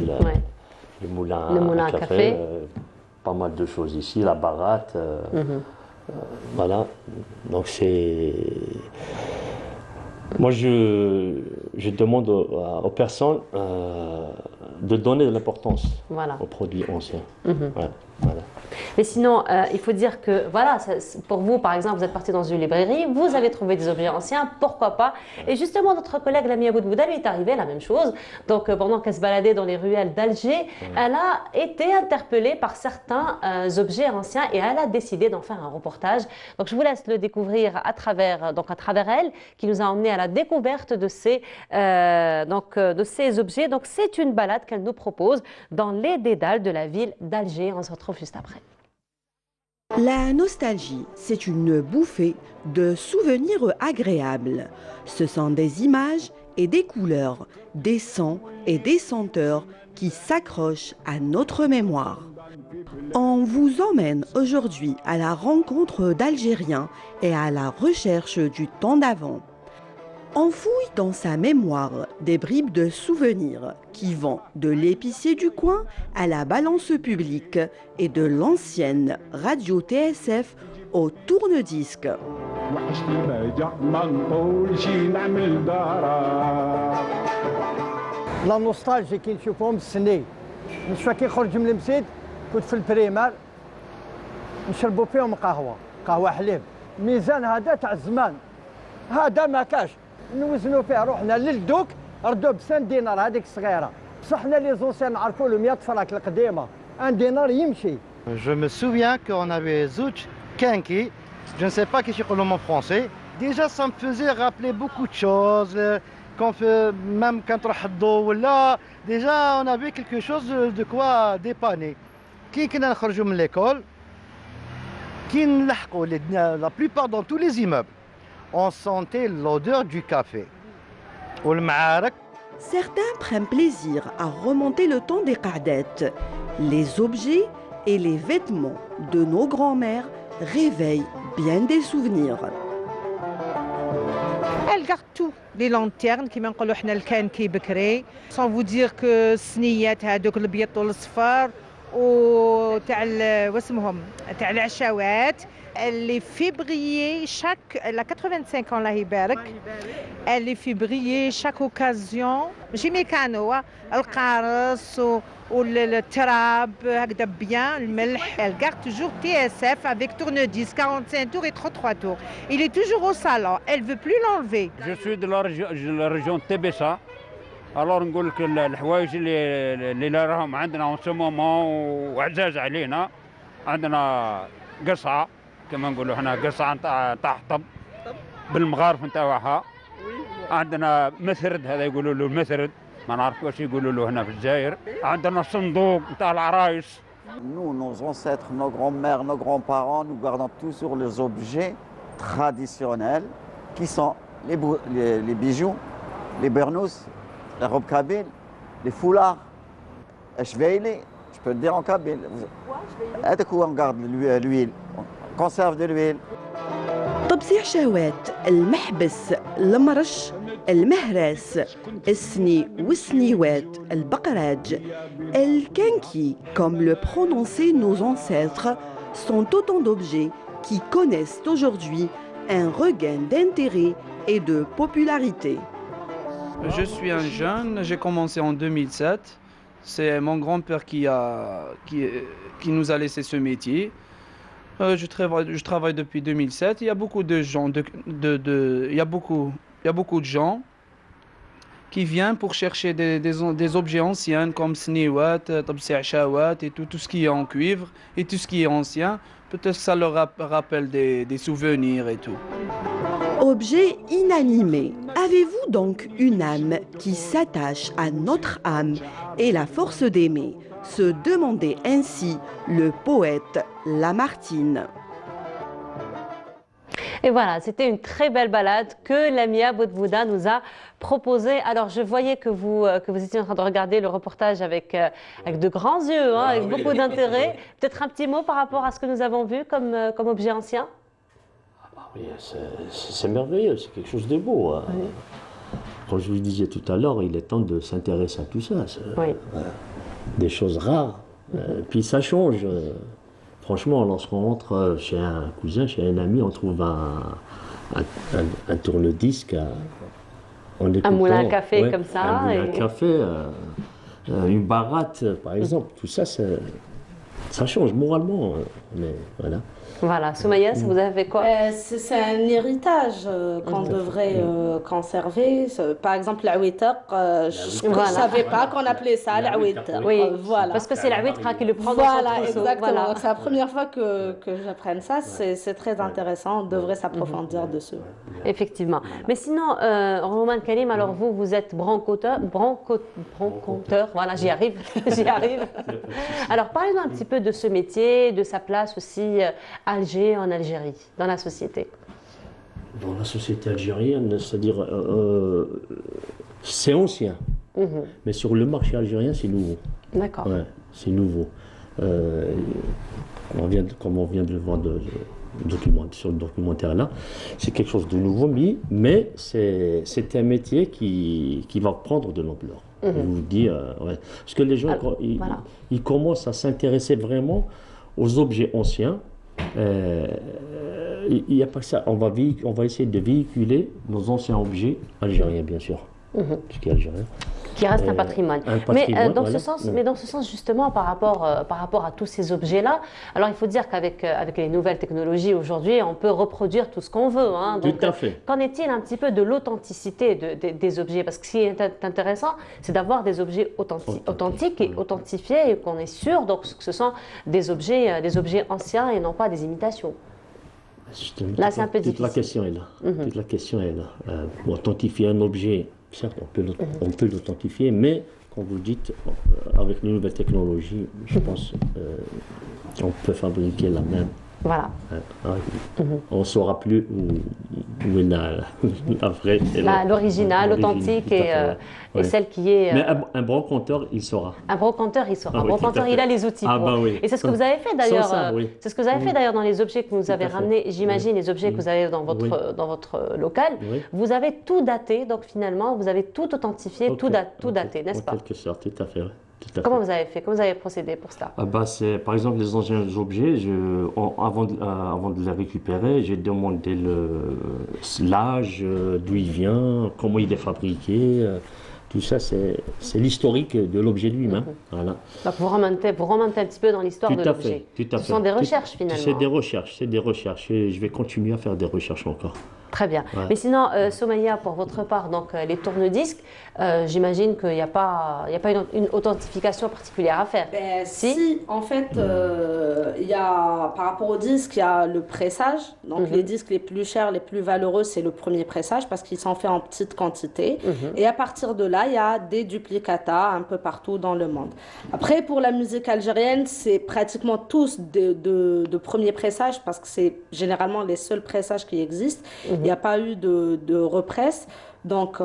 le moulin à café. Pas mal de choses ici, la baratte. Voilà, donc c'est... Moi, je demande aux personnes de donner de l'importance aux produits anciens. Voilà. Mais sinon, il faut dire que, voilà, pour vous, par exemple, vous êtes parti dans une librairie, vous avez trouvé des objets anciens, pourquoi pas? Et justement, notre collègue Lamia Boudbouda lui est arrivé la même chose. Donc, pendant qu'elle se baladait dans les ruelles d'Alger, elle a été interpellée par certains objets anciens et elle a décidé d'en faire un reportage. Donc, je vous laisse le découvrir à travers elle, qui nous a emmenés à la découverte de ces objets. Donc, c'est une balade qu'elle nous propose dans les dédales de la ville d'Alger. On se retrouve juste après. La nostalgie, c'est une bouffée de souvenirs agréables. Ce sont des images et des couleurs, des sons et des senteurs qui s'accrochent à notre mémoire. On vous emmène aujourd'hui à la rencontre d'Algériens et à la recherche du temps d'avant. On fouille dans sa mémoire des bribes de souvenirs qui vont de l'épicier du coin à la balance publique et de l'ancienne radio TSF au tourne-disque. La nostalgie كي نشوفهم السني نشوف كي نخرج من المسجد كنت في البريمار نشربوا فيهم قهوه حليب ميزان هذا تاع الزمان هذا ما كاش نوزنوا فيه روحنا للدوك ردوا ب 5 دينار هذيك الصغيره بصح حنا لي زونسيان نعرفوا له 100 فراك القديمه 1 دينار يمشي. Je me souviens qu'on avait Zouch, Kenki, je ne sais pas qu'est-ce qu'on en français. Déjà ça me faisait rappeler beaucoup de choses. Même quand on là, déjà on avait quelque chose de quoi dépanner. Qui كنا نخرجوا من l'école, qui نلحقوا la plupart dans tous les immeubles, on sentait l'odeur du café. Certains prennent plaisir à remonter le temps des qadettes. Les objets et les vêtements de nos grands-mères réveillent bien des souvenirs. Elle garde tout, les lanternes كيما نقولوا حنا الكانكي بكري sans vous dire que السنيات هذوك الابيض والصفار وتاع واسمهم تاع العشاوات elle les fait briller elle a 85 ans الله يبارك elle les fait briller chaque occasion ماشي ميكانو القارص والتراب هكذا bien الملح. Elle garde toujours TSF avec tourne-disque 45 tours et 33 tours. Il est toujours au salon, elle veut plus l'enlever. Je suis de la région de Tébessa. Alors نقول لك الحوايج اللي راهم عندنا en ce moment وعزاز علينا. عندنا قصعة كما نقولوا احنا قصعة نتاع حطب بالمغارف نتاعها. عندنا مثرد هذا يقولوا له المثرد ما نعرف واش يقولوا له هنا في الجزائر. عندنا صندوق نتاع العرايس. Nous, nos ancêtres, nos grands-mères, nos grands-parents, nous gardons toujours les objets traditionnels qui sont les bijoux, les burnous, les robes kabyles, les foulards, les chevaliers, je peux le dire en kabyle. هذاك هو on garde l'huile, on conserve de l'huile. طبسي عشاوات، المحبس، المرش، المهرس، السني والسنيوات، البقراج، الكنكي, comme le prononçaient nos ancêtres, sont autant d'objets qui connaissent aujourd'hui un regain d'intérêt et de popularité. Je suis un jeune, j'ai commencé en 2007. C'est mon grand-père qui nous a laissé ce métier. Je travaille depuis 2007. Il y a beaucoup de gens, il y a beaucoup de gens qui viennent pour chercher des objets anciens comme sniwat, tabsi achawat et tout ce qui est en cuivre et tout ce qui est ancien. Peut-être que ça leur rappelle des souvenirs et tout. Objet inanimé. Avez-vous donc une âme qui s'attache à notre âme et la force d'aimer? Se demandait ainsi le poète Lamartine. Et voilà, c'était une très belle balade que Lamia Bouddha nous a proposée. Alors, je voyais que vous étiez en train de regarder le reportage avec de grands yeux, hein, avec beaucoup d'intérêt. Peut-être un petit mot par rapport à ce que nous avons vu comme objet ancien? Oui, c'est merveilleux, c'est quelque chose de beau. Hein. Oui. Comme je vous disais tout à l'heure, il est temps de s'intéresser à tout ça. Oui. Des choses rares. Puis ça change. Franchement, lorsqu'on rentre chez un cousin, chez un ami, on trouve un tourne-disque. Un moulin à café comme ça. Un moulin à café, une baratte, par exemple. Tout ça, ça change moralement. Mais voilà. Voilà, Soumaya, vous avez quoi? C'est un héritage qu'on devrait conserver. Par exemple, l'awitaq, je ne savais pas qu'on appelait ça l'awitaq. Oui, voilà. Parce que c'est l'awitaq qui le prend dans son trousseau. Exactement. Voilà. C'est la première fois que j'apprenne ça. C'est très intéressant. On devrait s'approfondir dessus. Effectivement. Mais sinon, Roman Karim, alors vous êtes branconteur. Voilà, j'y arrive. Alors, parlez-nous un petit peu de ce métier, de sa place aussi Alger en Algérie, dans la société. Dans la société algérienne, c'est-à-dire, c'est ancien, mais sur le marché algérien, c'est nouveau. D'accord. Ouais, c'est nouveau. Comme on vient de le voir sur le documentaire là, c'est quelque chose de nouveau, mais c'est un métier qui va prendre de l'ampleur. Je vous dis, ouais. Parce que les gens, ils commencent à s'intéresser vraiment aux objets anciens. Il n'y a pas que ça. On va essayer de véhiculer nos anciens objets algériens, bien sûr. Ce qui est algérien. Qui reste un patrimoine. Mais dans ce sens, justement, par rapport à tous ces objets-là, alors il faut dire qu'avec les nouvelles technologies aujourd'hui, on peut reproduire tout ce qu'on veut. Hein. Donc, tout à fait. Qu'en est-il un petit peu de l'authenticité des objets? Parce que ce qui est intéressant, c'est d'avoir des objets authentiques et authentifiés et qu'on est sûr donc, que ce sont des objets anciens et non pas des imitations. Là, c'est un peu difficile. Toute la question est là. Toute la question est là. Pour authentifier un objet, certes, on peut l'authentifier, mais comme vous dites, avec les nouvelles technologies, je pense qu'on peut fabriquer la même. Voilà. On ne saura plus où est la vraie. L'original, l'authentique et celle qui est. Mais un brocanteur, il saura. Un brocanteur, il saura. Un brocanteur, il a les outils. Oui. Et c'est ce que vous avez fait d'ailleurs. C'est ce que vous avez fait d'ailleurs dans les objets que vous avez ramenés. J'imagine les objets que vous avez dans votre local. Vous avez tout daté, donc finalement, vous avez tout authentifié, tout daté, n'est-ce pas? En quelque sorte, tout à fait. Comment vous avez fait? Comment vous avez procédé pour cela? Par exemple, les anciens objets, avant de les récupérer, j'ai demandé l'âge, d'où il vient, comment il est fabriqué, Tout ça, c'est l'historique de l'objet lui-même. Voilà. Donc vous remontez un petit peu dans l'histoire de l'objet. Tout à fait. Ce sont des recherches finalement. C'est des recherches, Et je vais continuer à faire des recherches encore. Très bien. Ouais. Mais sinon, Soumaya, pour votre part, donc les tourne-disques, j'imagine qu'il n'y a pas une authentification particulière à faire. Si, en fait, il y a, par rapport aux disques, il y a le pressage. Donc les disques les plus chers, les plus valeureux, c'est le premier pressage parce qu'il s'en fait en petite quantité. Et à partir de là, il y a des duplicata un peu partout dans le monde. Après, pour la musique algérienne, c'est pratiquement tous de premier pressage parce que c'est généralement les seuls pressages qui existent. Il n'y a pas eu de represse. Donc,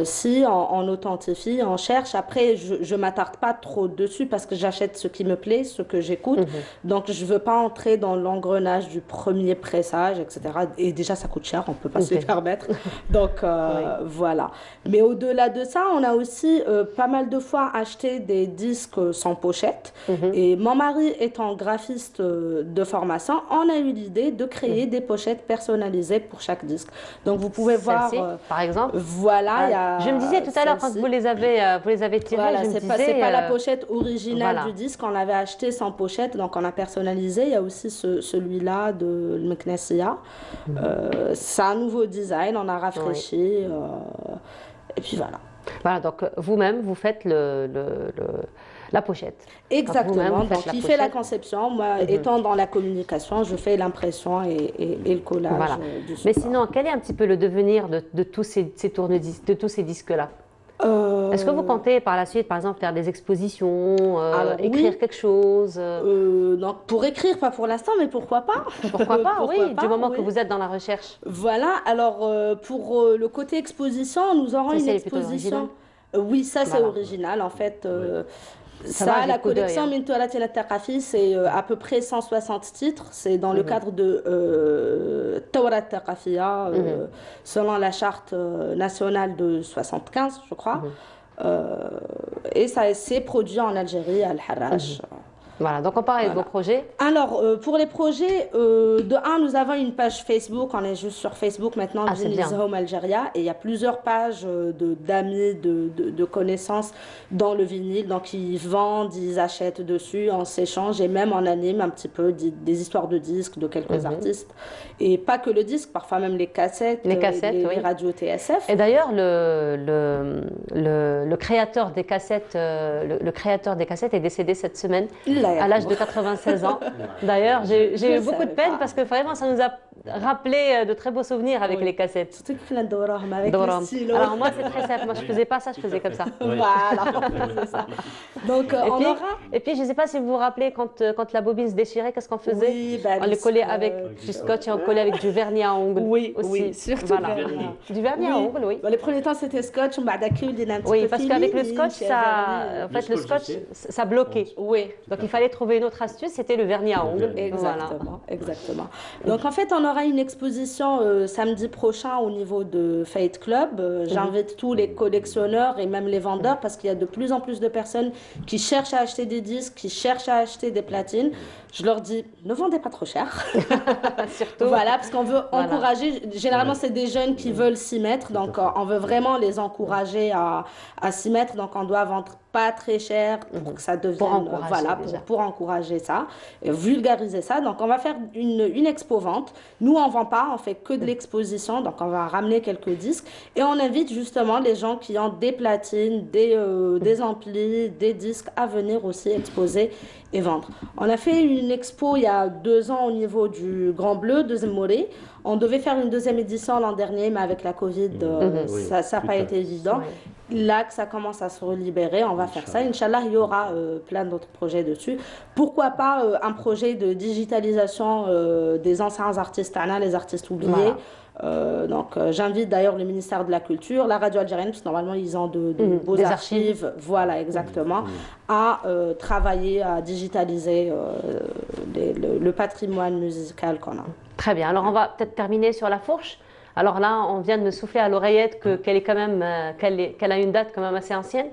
si on authentifie, on cherche. Après, je ne m'attarde pas trop dessus parce que j'achète ce qui me plaît, ce que j'écoute. Donc, je ne veux pas entrer dans l'engrenage du premier pressage, etc. Et déjà, ça coûte cher, on ne peut pas se les permettre. Donc, voilà. Mais au-delà de ça, on a aussi pas mal de fois acheté des disques sans pochette. Et mon mari étant graphiste de formation, on a eu l'idée de créer des pochettes personnalisées pour chaque disque. Donc, vous pouvez voir... par exemple. Voilà, il y a je me disais tout à l'heure quand vous les avez tirés, voilà, je me c'est disais, pas la pochette originale du disque, on l'avait acheté sans pochette, donc on a personnalisé. Il y a aussi celui-là de Meknessia. C'est un nouveau design, on a rafraîchi. Et puis voilà. Voilà, donc vous-même, vous faites la pochette. Exactement, donc il fait la conception, moi étant dans la communication, je fais l'impression et le collage. Voilà. Mais sinon, quel est un petit peu le devenir de tous ces tourne-disques, de tous ces disques-là? Est-ce que vous comptez par la suite, par exemple, faire des expositions, écrire quelque chose donc, pour écrire, pas pour l'instant, mais pourquoi pas? Pourquoi pas, oui, du moment que vous êtes dans la recherche. Voilà, alors pour le côté exposition, nous aurons une exposition. Oui, ça c'est original, en fait. Ça, la collection Mintorat El Taqafi, c'est à peu près 160 titres. C'est dans le cadre de Tawrat Taqafiya, selon la charte nationale de 75, je crois. Et ça s'est produit en Algérie, à Al-Harrach. Voilà, donc on parle de vos projets. Alors, pour les projets, nous avons une page Facebook, on est juste sur Facebook maintenant, Vinyl's Home Algeria, et il y a plusieurs pages d'amis, de connaissances dans le vinyle, donc ils vendent, ils achètent dessus, on s'échange, et même on anime un petit peu des histoires de disques de quelques artistes, et pas que le disque, parfois même les cassettes, les radios TSF. Et d'ailleurs, le créateur des cassettes, le créateur des cassettes est décédé cette semaine. À l'âge de 96 ans. D'ailleurs, j'ai eu beaucoup de peine parce que vraiment, ça nous a rappelé de très beaux souvenirs avec les cassettes. Surtout qu'il y a avec le stylo. Alors moi, c'est très simple. Moi, je ne faisais pas ça, je faisais comme ça. Voilà, c'est ça. Donc, et puis, je ne sais pas si vous vous rappelez, quand la bobine se déchirait, qu'est-ce qu'on faisait? On le collait avec du scotch et on collait avec du vernis à ongles. Oui, surtout du vernis à ongles, oui. Dans les premiers temps, c'était scotch, oui, parce qu'avec le scotch, le scotch, ça bloquait. Oui. Donc, il fallait trouver une autre astuce, c'était le vernis à ongles. Exactement. Donc en fait, on aura une exposition samedi prochain au niveau de Fate Club. J'invite tous les collectionneurs et même les vendeurs parce qu'il y a de plus en plus de personnes qui cherchent à acheter des disques, qui cherchent à acheter des platines. Je leur dis, ne vendez pas trop cher. Surtout. Voilà, parce qu'on veut encourager. Généralement, c'est des jeunes qui veulent s'y mettre. Donc on veut vraiment les encourager à s'y mettre. Donc on doit vendre pas très cher pour que ça devienne pour encourager ça et vulgariser ça. Donc on va faire une expo vente. Nous on vend pas, on fait que de l'exposition, donc on va ramener quelques disques et on invite justement les gens qui ont des platines, des amplis, des disques à venir aussi exposer et vendre. On a fait une expo il y a 2 ans au niveau du Grand Bleu de Zemmouré. On devait faire une deuxième édition l'an dernier, mais avec la Covid, ça n'a pas été évident. Là que ça commence à se relibérer, on va faire ça. Inch'Allah, il y aura plein d'autres projets dessus. Pourquoi pas un projet de digitalisation des anciens artistes, les artistes oubliés. Donc j'invite d'ailleurs le ministère de la Culture, la radio algérienne, parce que normalement ils ont de beaux archives, voilà exactement, à travailler, à digitaliser le patrimoine musical qu'on a. Très bien, alors on va peut-être terminer sur la fourche. Alors là, on vient de me souffler à l'oreillette qu'elle est quand même, qu'elle a une date quand même assez ancienne.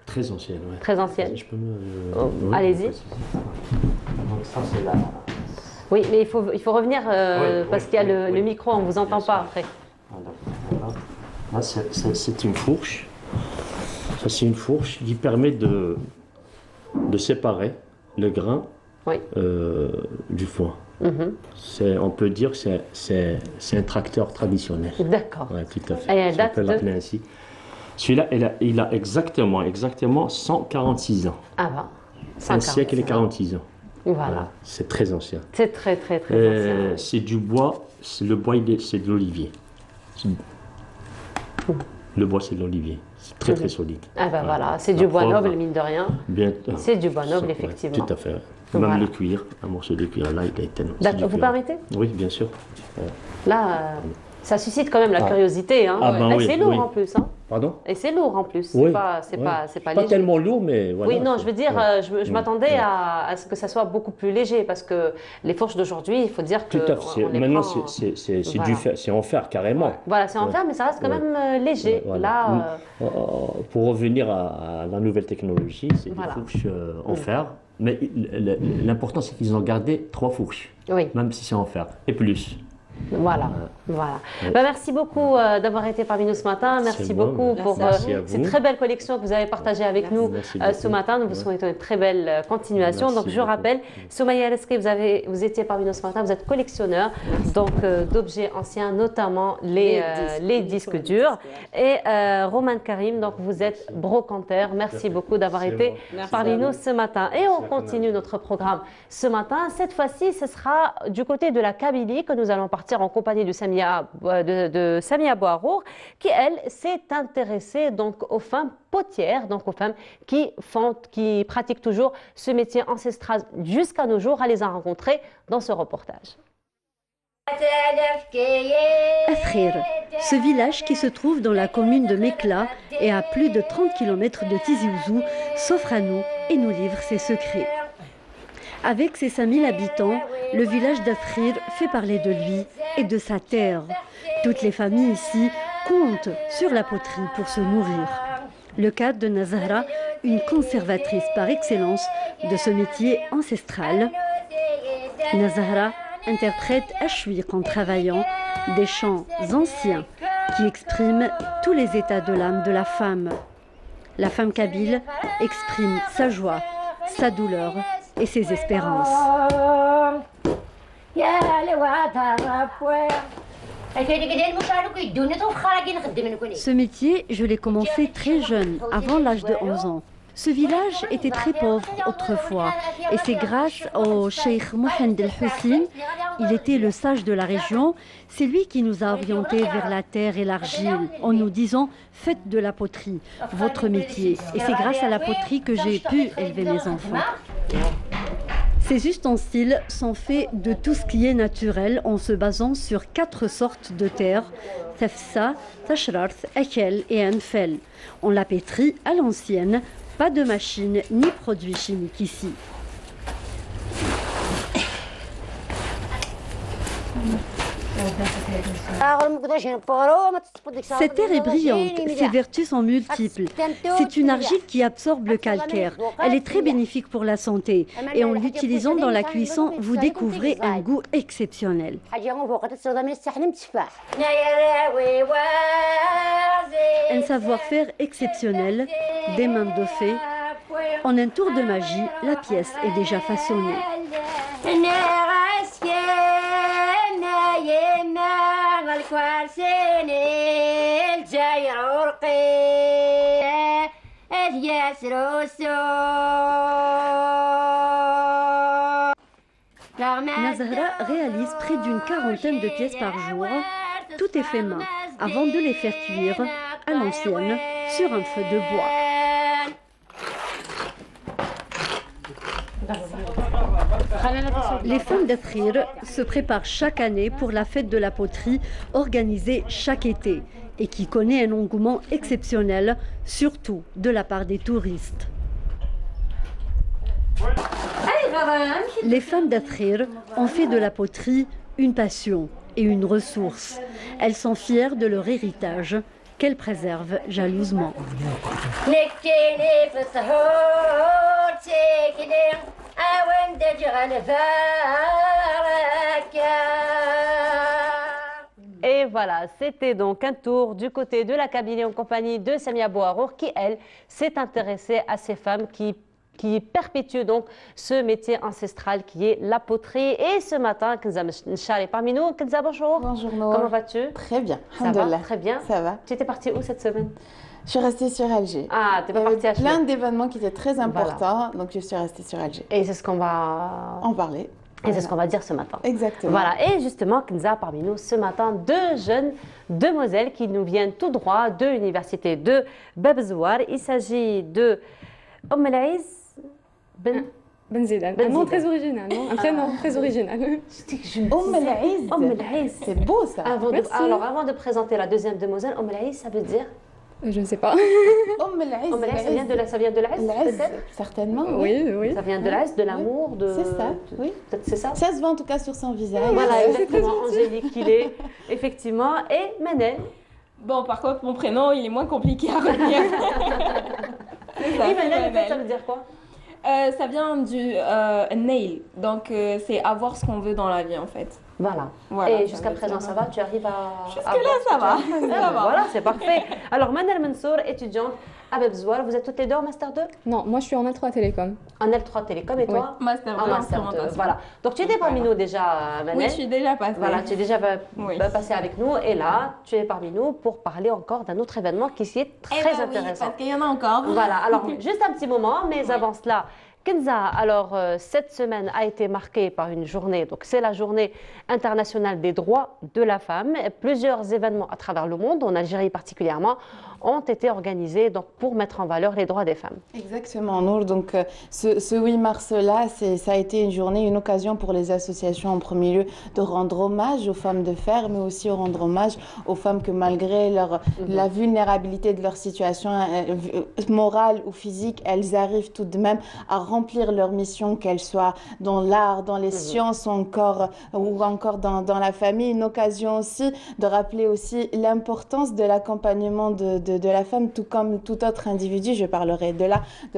Très ancienne, oui. Très ancienne. Je peux me... Allez-y. Donc ça, c'est la... Oui, mais il faut revenir parce qu'il y a le micro, on ne vous entend pas après. Voilà. Là, c'est une fourche. Ça, c'est une fourche qui permet de séparer le grain du foin. On peut dire que c'est un tracteur traditionnel. D'accord. Ouais, tout à fait. Et elle On date peut l'appeler ainsi. Celui-là, il a exactement 146 ans. Ah bah, Un siècle et 46 ans. Voilà. C'est très ancien. C'est très ancien. C'est du bois, le bois c'est de l'olivier. Le bois c'est de l'olivier. C'est très solide. Ah bah voilà, c'est du bois noble, mine de rien. C'est du bois noble, effectivement. Tout à fait. Même le cuir, un morceau de cuir, là, il a été... Vous permettez? Oui, bien sûr. Là, ça suscite quand même la curiosité. Hein. Oui, c'est lourd en plus. Hein. Pardon? Et c'est lourd en plus. Oui. C'est pas léger. Pas tellement lourd, mais voilà. Oui, non, je veux dire, je m'attendais à ce que ça soit beaucoup plus léger parce que les fourches d'aujourd'hui, il faut dire que. Tout à fait. Maintenant, c'est en fer carrément. Voilà, c'est en fer, mais ça reste quand même léger. Voilà. Là, pour revenir à la nouvelle technologie, c'est des fourches en fer. Mais l'important, c'est qu'ils ont gardé 3 fourches, même si c'est en fer, et plus. Voilà. Merci beaucoup d'avoir été parmi nous ce matin. Merci beaucoup pour ces très belles collections que vous avez partagées avec nous ce matin. Nous vous souhaitons une très belle continuation. Donc je rappelle, Soumaïa Leski, vous étiez parmi nous ce matin. Vous êtes collectionneur d'objets anciens, notamment les disques durs. Et Roman Karim, donc vous êtes brocanteur. Merci beaucoup d'avoir été parmi nous ce matin. Et on continue notre programme ce matin. Cette fois-ci, ce sera du côté de la Kabylie que nous allons partir en compagnie de Samia Bouharour, qui elle s'est intéressée donc aux femmes potières, donc aux femmes qui pratiquent toujours ce métier ancestral jusqu'à nos jours. Elle les a rencontrées dans ce reportage. Afrir, ce village qui se trouve dans la commune de Mekla et à plus de 30 km de Tizi Ouzou, s'offre à nous et nous livre ses secrets. Avec ses 5000 habitants, le village d'Afrir fait parler de lui et de sa terre. Toutes les familles ici comptent sur la poterie pour se nourrir. Le cas de Nazahra, une conservatrice par excellence de ce métier ancestral. Nazahra interprète Ashwiq en travaillant des chants anciens qui expriment tous les états de l'âme de la femme. La femme kabyle exprime sa joie, sa douleur et ses espérances. Ce métier, je l'ai commencé très jeune, avant l'âge de 11 ans. Ce village était très pauvre autrefois et c'est grâce au Cheikh Mohamed El Hussein, il était le sage de la région, c'est lui qui nous a orientés vers la terre et l'argile en nous disant « faites de la poterie, votre métier ». Et c'est grâce à la poterie que j'ai pu élever mes enfants. Ces ustensiles sont faits de tout ce qui est naturel en se basant sur 4 sortes de terre, Tafsa, Tashrarth, Akel et Anfel. On la pétrit à l'ancienne, pas de machine ni produits chimiques ici. Cette terre est brillante, ses vertus sont multiples. C'est une argile qui absorbe le calcaire. Elle est très bénéfique pour la santé et en l'utilisant dans la cuisson, vous découvrez un goût exceptionnel. Un savoir-faire exceptionnel, des mains de fée. En un tour de magie, la pièce est déjà façonnée. Nazahra réalise près d'une quarantaine de pièces par jour. Tout est fait main avant de les faire cuire à l'ancienne sur un feu de bois. Les femmes d'Afrir se préparent chaque année pour la fête de la poterie organisée chaque été et qui connaît un engouement exceptionnel, surtout de la part des touristes. Les femmes d'Afrir ont fait de la poterie une passion et une ressource. Elles sont fières de leur héritage qu'elles préservent jalousement. Et voilà, c'était donc un tour du côté de la cabine en compagnie de Samia Bouharour qui, elle, s'est intéressée à ces femmes qui perpétuent donc ce métier ancestral qui est la poterie. Et ce matin, Kenza Nchari parmi nous. Kenza, bonjour. Bonjour Nour. Comment vas-tu? Très bien. Ça va, très bien. Ça va. Tu étais partie où cette semaine? Je suis restée sur Alger. Ah, tu n'es pas partie à Alger. Plein d'événements qui étaient très importants, donc je suis restée sur Alger. Et c'est ce qu'on va en parler. Et c'est ce qu'on va dire ce matin. Exactement. Voilà. Et justement, Kenza, parmi nous ce matin, deux jeunes demoiselles qui nous viennent tout droit de l'université de Bab Zouar. Il s'agit de Omelaïs Benzidane. Un nom très original, non? Un prénom très original. Omelaïs. C'est beau ça. Alors, avant de présenter la deuxième demoiselle, Omelaïs, ça veut dire? Je ne sais pas. Omelaïs, ça vient de l'Est, peut-être? Certainement. Oui. Ça vient de l'Est, de l'amour, de... C'est ça, oui. C'est ça? Ça se voit en tout cas sur son visage. Voilà, exactement, angélique qu'il est, effectivement. Et Manel? Bon, par contre, mon prénom, il est moins compliqué à retenir. Et Manel, en fait, ça veut dire quoi? Ça vient du nail, donc c'est avoir ce qu'on veut dans la vie en fait. Voilà. Et jusqu'à présent, ça va? Tu arrives à... Jusque-là, ça va. Ça va. Voilà, c'est parfait. Alors, Manel Mansour, étudiante à Bab Zouar, vous êtes toutes les deux en Master 2? Non, moi je suis en L3 Télécom. En L3 Télécom, et toi? Oui. Master 2 en Master 2, voilà. Donc, tu étais parmi nous déjà, Manel? Oui, je suis déjà passée. Voilà, tu es déjà passée avec nous. Et là, tu es parmi nous pour parler encore d'un autre événement qui est très intéressant. Oui, parce qu'il y en a encore. Voilà, alors, juste un petit moment, mais avant cela... Kenza, alors cette semaine a été marquée par une journée, donc c'est la journée internationale des droits de la femme. Plusieurs événements à travers le monde, en Algérie particulièrement, ont été organisés donc, pour mettre en valeur les droits des femmes. Exactement, Nour. Donc ce 8 mars-là, ça a été une journée, une occasion pour les associations en premier lieu de rendre hommage aux femmes de fer, mais aussi de rendre hommage aux femmes que malgré la vulnérabilité de leur situation morale ou physique, elles arrivent tout de même à remplir leur mission, qu'elles soient dans l'art, dans les sciences ou encore dans la famille. Une occasion aussi de rappeler aussi l'importance de l'accompagnement de la femme, tout comme tout autre individu. Je parlerai de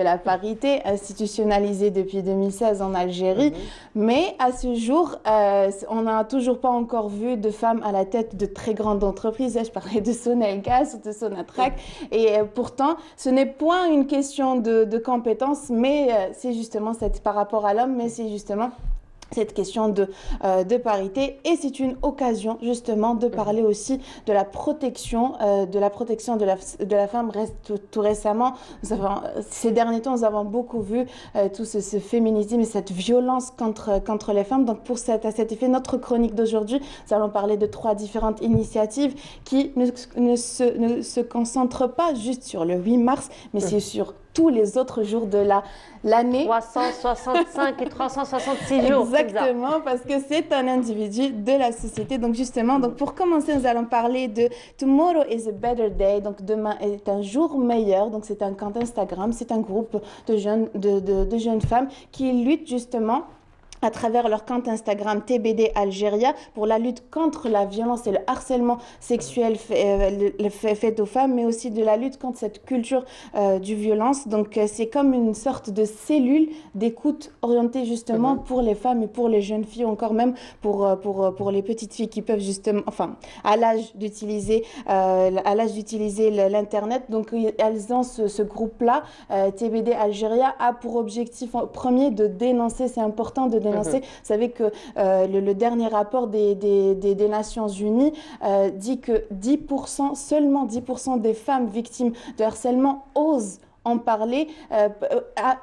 la parité institutionnalisée depuis 2016 en Algérie. Mais à ce jour, on n'a toujours pas encore vu de femmes à la tête de très grandes entreprises. Je parlais de Sonelgaz ou de Sonatrach. Et pourtant, ce n'est point une question de compétences, mais c'est justement par rapport à l'homme, mais c'est justement cette question de parité. Et c'est une occasion justement de parler aussi de la protection de la femme. Tout récemment, ces derniers temps, nous avons beaucoup vu tout ce féminisme et cette violence contre les femmes. Donc à cet effet, notre chronique d'aujourd'hui, nous allons parler de 3 différentes initiatives qui ne se concentrent pas juste sur le 8 mars, mais c'est sur tous les autres jours de l'année. 365 et 366 jours. Exactement, parce que c'est un individu de la société. Donc justement, pour commencer, nous allons parler de Tomorrow is a Better Day. Donc demain est un jour meilleur. Donc c'est un compte Instagram, c'est un groupe de jeunes femmes qui luttent justement à travers leur compte Instagram TBD Algéria pour la lutte contre la violence et le harcèlement sexuel fait aux femmes, mais aussi de la lutte contre cette culture du violence. Donc c'est comme une sorte de cellule d'écoute orientée justement pour les femmes et pour les jeunes filles, encore même pour les petites filles qui peuvent justement, enfin à l'âge d'utiliser l'internet. Donc elles ont ce groupe-là, TBD Algéria, a pour objectif premier de dénoncer, c'est important de dénoncer. Vous savez que le dernier rapport des Nations Unies dit que seulement 10% des femmes victimes de harcèlement osent en parler,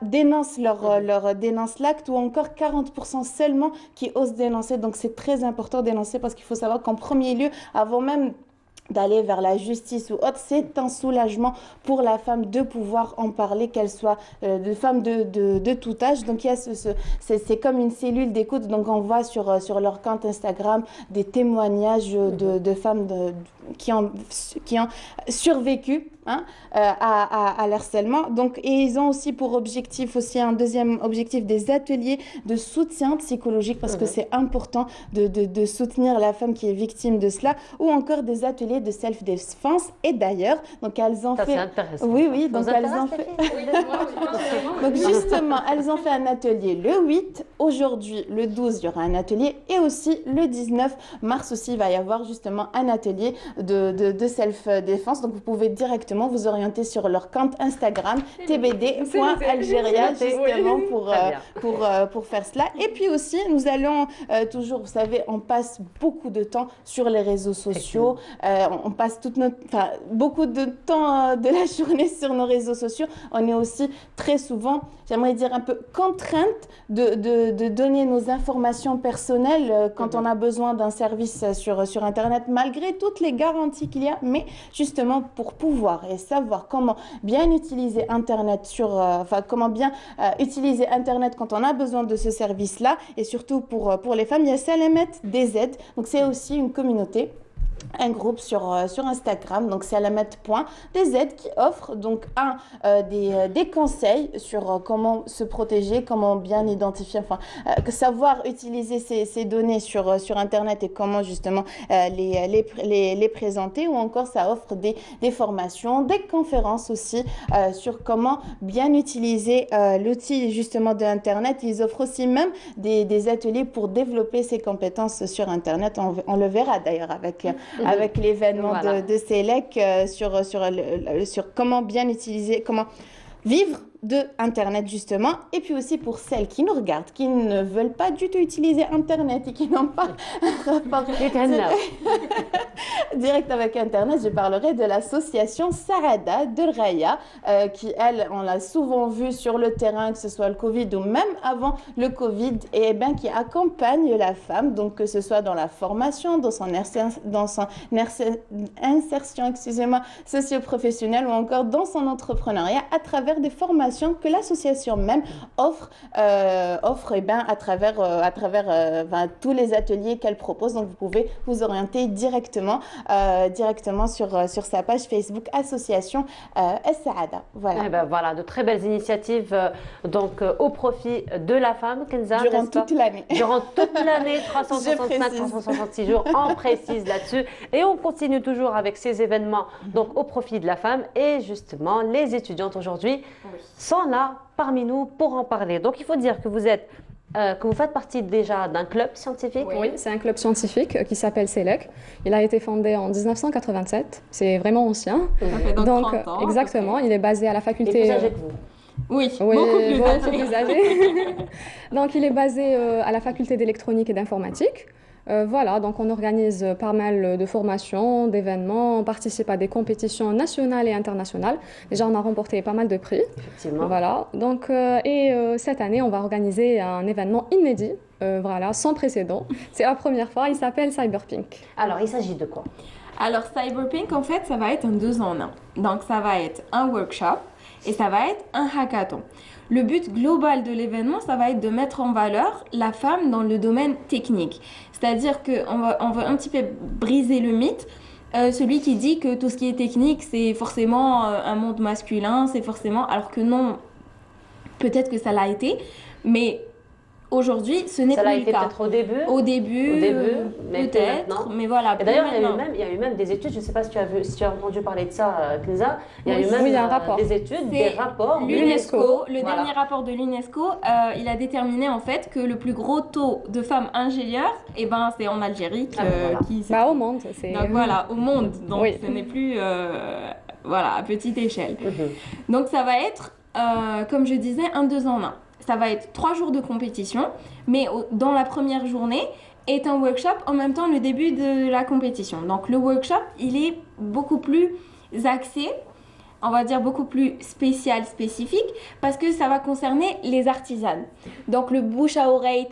dénoncent dénoncent l'acte, ou encore 40% seulement qui osent dénoncer. Donc c'est très important de dénoncer, parce qu'il faut savoir qu'en premier lieu, avant même d'aller vers la justice ou autre, c'est un soulagement pour la femme de pouvoir en parler, qu'elle soit de femme de tout âge. Donc il y a c'est comme une cellule d'écoute. Donc on voit sur leur compte Instagram des témoignages de femmes qui ont survécu à l'harcèlement. Donc, et ils ont aussi pour objectif, aussi un deuxième objectif, des ateliers de soutien psychologique, parce que c'est important de soutenir la femme qui est victime de cela, ou encore des ateliers de self-défense. Et d'ailleurs, donc elles ont fait... Oui, oui, donc elles ont fait... Donc justement, elles ont fait un atelier le 8, aujourd'hui le 12, il y aura un atelier, et aussi le 19 mars aussi, il va y avoir justement un atelier de self-défense. Donc vous pouvez directement vous orienter sur leur compte Instagram tbd.algeria justement pour faire cela. Et puis aussi, nous allons toujours, vous savez, on passe beaucoup de temps sur les réseaux sociaux, on passe beaucoup de temps de la journée sur nos réseaux sociaux. On est aussi très souvent, j'aimerais dire un peu contrainte de donner nos informations personnelles quand on a besoin d'un service sur Internet, malgré toutes les garanties qu'il y a, mais justement pour pouvoir et savoir comment bien utiliser Internet comment bien utiliser Internet quand on a besoin de ce service-là, et surtout pour les femmes, il y a Salamet DZ, donc c'est aussi une communauté, un groupe sur Instagram, donc salamet.dz, qui offre donc des conseils sur comment se protéger, comment bien identifier, savoir utiliser ces données sur Internet et comment justement les présenter, ou encore ça offre des formations, des conférences aussi sur comment bien utiliser l'outil justement de Internet. Ils offrent aussi même des ateliers pour développer ses compétences sur Internet. On le verra d'ailleurs avec l'événement de CELEC sur comment bien utiliser, comment vivre de Internet justement. Et puis aussi pour celles qui nous regardent, qui ne veulent pas du tout utiliser Internet et qui n'ont pas un rapport direct avec Internet, je parlerai de l'association Saada de Raya, qui elle, on l'a souvent vu sur le terrain, que ce soit le Covid ou même avant le Covid, et bien qui accompagne la femme, donc que ce soit dans la formation, dans son insertion socio-professionnelle, ou encore dans son entrepreneuriat, à travers des formations que l'association même offre à travers tous les ateliers qu'elle propose. Donc vous pouvez vous orienter directement sur sa page Facebook association Saada. Voilà. Et voilà, de très belles initiatives donc au profit de la femme, Kenza. Durant toute l'année. Durant toute l'année, 365-366 jours, on précise là-dessus. Et on continue toujours avec ces événements donc au profit de la femme. Et justement, les étudiantes aujourd'hui sont là parmi nous pour en parler. Donc il faut dire que vous faites partie déjà d'un club scientifique. Oui, c'est un club scientifique qui s'appelle CELEC. Il a été fondé en 1987. C'est vraiment ancien. Ça fait donc 30 ans. Exactement, il est basé à la faculté... Et plus âgé que vous. Oui, beaucoup plus âgé. Donc il est basé à la faculté d'électronique et d'informatique. Voilà, donc on organise pas mal de formations, d'événements, on participe à des compétitions nationales et internationales. Déjà, on a remporté pas mal de prix. Effectivement. Voilà, donc, cette année, on va organiser un événement inédit, voilà, sans précédent. C'est la première fois, il s'appelle Cyberpink. Alors, il s'agit de quoi? Alors, Cyberpink, en fait, ça va être un 2 en 1. Donc, ça va être un workshop et ça va être un hackathon. Le but global de l'événement, ça va être de mettre en valeur la femme dans le domaine technique. C'est-à-dire qu'on va un petit peu briser le mythe. Celui qui dit que tout ce qui est technique, c'est forcément un monde masculin, c'est forcément... Alors que non, peut-être que ça l'a été, mais... Aujourd'hui, ce n'est plus le cas. Ça l'a été peut-être au début, peut-être, mais voilà. Et d'ailleurs, il y a eu même des études, je ne sais pas si tu as entendu parler de ça, Kenza, il y a eu même un rapport. Des études, des rapports. L'UNESCO, le dernier rapport de l'UNESCO, il a déterminé en fait que le plus gros taux de femmes ingénieures, c'est en Algérie au monde. Donc voilà, au monde. Donc ce n'est plus à petite échelle. Donc ça va être, comme je disais, un 2 en 1. Ça va être 3 jours de compétition, mais dans la première journée est un workshop en même temps le début de la compétition. Donc le workshop, il est beaucoup plus axé, on va dire beaucoup plus spécifique, parce que ça va concerner les artisanes. Donc le bouche à oreille,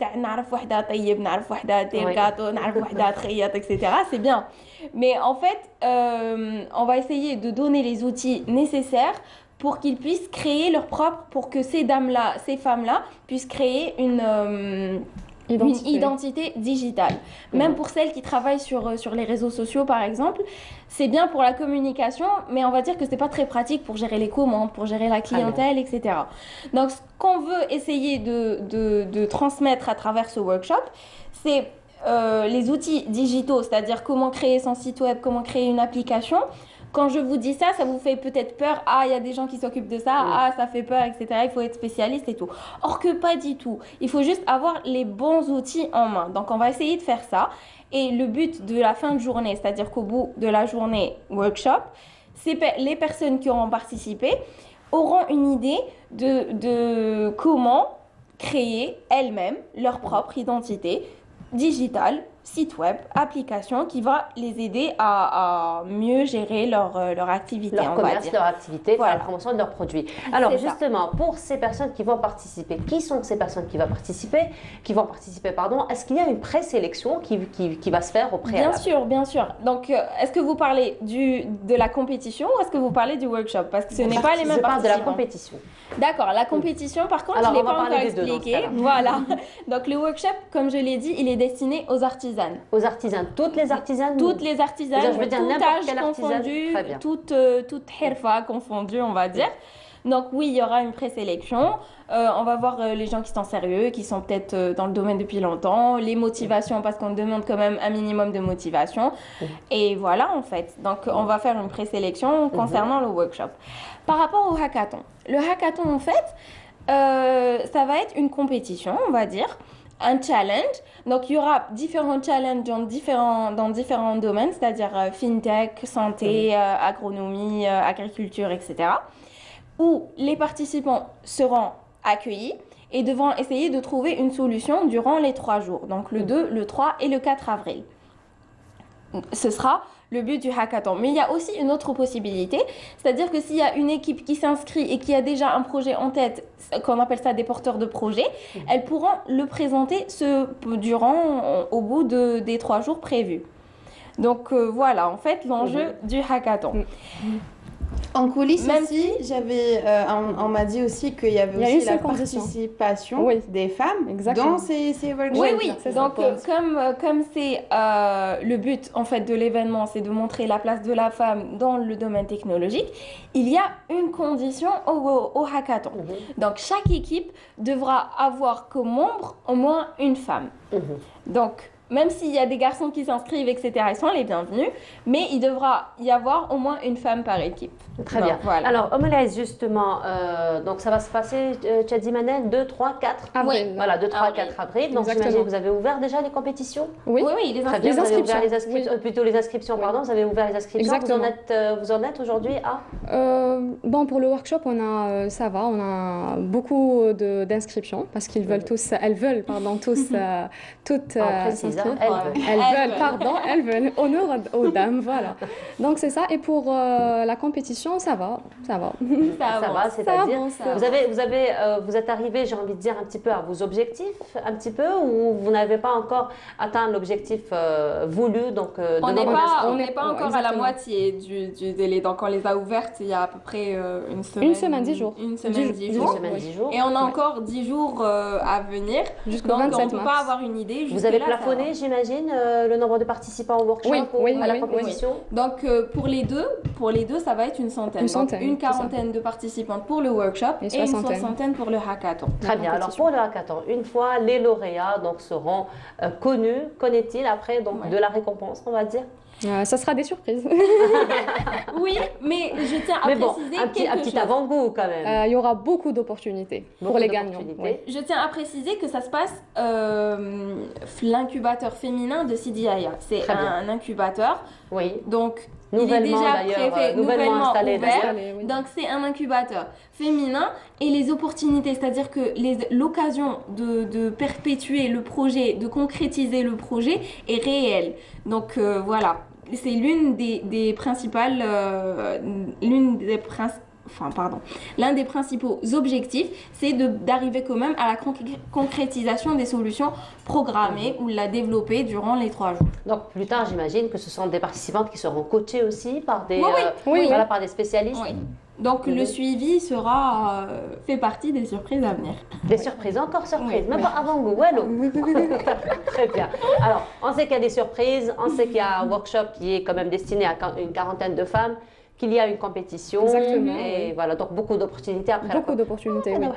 etc. C'est bien. Mais en fait, on va essayer de donner les outils nécessaires pour qu'ils puissent créer leur propre, pour que ces dames-là, ces femmes-là, puissent créer une identité digitale. Même pour celles qui travaillent sur les réseaux sociaux, par exemple, c'est bien pour la communication, mais on va dire que c'est pas très pratique pour gérer les commandes, pour gérer la clientèle, etc. Donc, ce qu'on veut essayer de transmettre à travers ce workshop, c'est les outils digitaux, c'est-à-dire comment créer son site web, comment créer une application. Quand je vous dis ça, ça vous fait peut-être peur. Ah, il y a des gens qui s'occupent de ça. Ah, ça fait peur, etc. Il faut être spécialiste et tout. Or que pas du tout. Il faut juste avoir les bons outils en main. Donc, on va essayer de faire ça. Et le but de la fin de journée, c'est-à-dire qu'au bout de la journée workshop, les personnes qui auront participé auront une idée de comment créer elles-mêmes leur propre identité digitale, site web, application qui va les aider à mieux gérer leur activité. Leur commerce, leur activité, voilà. faire la promotion de leurs produits. Alors justement, pour ces personnes qui vont participer, qui sont ces personnes qui vont participer, est-ce qu'il y a une présélection qui va se faire au préalable? Bien sûr. Donc, est-ce que vous parlez de la compétition ou est-ce que vous parlez du workshop? Parce que ce n'est pas les mêmes participants. Je parle de la compétition. D'accord, la compétition, par contre, alors, je ne l'ai pas encore expliqué. Voilà. Donc, le workshop, comme je l'ai dit, il est destiné aux artisanes. Aux artisanes, toutes les artisanes? Toutes les artisanes, je veux dire, tout âge confondu, toute hirfa confondue, on va dire. Donc oui, il y aura une présélection. On va voir les gens qui sont sérieux, qui sont peut-être dans le domaine depuis longtemps, les motivations, parce qu'on demande quand même un minimum de motivation. Et voilà, en fait. Donc, on va faire une présélection concernant le workshop. Par rapport au hackathon. Le hackathon, en fait, ça va être une compétition, on va dire. Un challenge. Donc, il y aura différents challenges dans différents domaines, c'est-à-dire fintech, santé, agronomie, agriculture, etc., où les participants seront accueillis et devront essayer de trouver une solution durant les 3 jours, donc le 2, le 3 et le 4 avril. Ce sera le but du hackathon. Mais il y a aussi une autre possibilité, c'est-à-dire que s'il y a une équipe qui s'inscrit et qui a déjà un projet en tête, qu'on appelle ça des porteurs de projet, elles pourront le présenter au bout des 3 jours prévus. Donc voilà, en fait, l'enjeu du hackathon. En coulisses aussi, on m'a dit aussi qu'il y avait aussi la participation des femmes dans ces workshops. Oui. Donc, comme c'est le but en fait de l'événement, c'est de montrer la place de la femme dans le domaine technologique, il y a une condition au hackathon. Donc, chaque équipe devra avoir comme membre au moins une femme. Donc, même s'il y a des garçons qui s'inscrivent, etc., ils sont les bienvenus, mais il devra y avoir au moins une femme par équipe. Très bien. Voilà. Alors, Omelaïs, justement, donc ça va se passer, tu as dit Manel, 2, 3, 4 avril. Oui. Voilà, 2, 3, 4 avril. Donc, j'imagine que vous avez ouvert déjà les compétitions? Oui, les inscriptions. Vous avez ouvert les inscriptions, plutôt les inscriptions, pardon, vous avez ouvert les inscriptions. Vous en êtes aujourd'hui à Bon, pour le workshop, ça va, on a beaucoup d'inscriptions parce qu'ils veulent tous, elles veulent toutes elles veulent, honneur aux dames, voilà. Donc c'est ça, et pour la compétition, ça va. Ça va, c'est-à-dire, vous êtes arrivé, j'ai envie de dire, un petit peu à vos objectifs, un petit peu, ou vous n'avez pas encore atteint l'objectif voulu, donc on n'est pas encore à la moitié du délai, donc on les a ouvertes il y a à peu près une semaine. Une semaine, 10 jours. Une semaine, 10 jours. Et on a encore 10 jours à venir, jusqu'au 27 mars. On ne peut pas avoir une idée. Vous avez plafonné, j'imagine, le nombre de participants au workshop ou à la compétition? Donc, pour les deux, ça va être une centaine. Donc, une quarantaine de participantes pour le workshop et une soixantaine pour le hackathon. Très bien. Alors, pour le hackathon, une fois les lauréats seront connus, connaît-il après de la récompense, on va dire? Ça sera des surprises. Oui, mais je tiens à préciser un petit avant-goût quand même. Il y aura beaucoup d'opportunités pour les gagnants. Oui. Je tiens à préciser que ça se passe l'incubateur féminin de Sidi Aya. C'est un incubateur. Oui. Donc il est déjà nouvellement installé. Donc c'est un incubateur féminin et les opportunités, c'est-à-dire que l'occasion de perpétuer le projet, de concrétiser le projet est réelle. Donc voilà. C'est l'un des principaux objectifs, c'est d'arriver quand même à la concrétisation des solutions programmées ou la développer durant les 3 jours. Donc plus tard, j'imagine que ce sont des participantes qui seront coachées aussi par des, par des spécialistes. Donc le suivi sera fait partie des surprises à venir. Des surprises, encore surprises, Oui, même oui. pas avant goût. Très bien. Alors, on sait qu'il y a des surprises, on sait qu'il y a un workshop qui est quand même destiné à une quarantaine de femmes, qu'il y a une compétition. Exactement, Et oui. voilà, donc beaucoup d'opportunités après. Beaucoup d'opportunités, oui.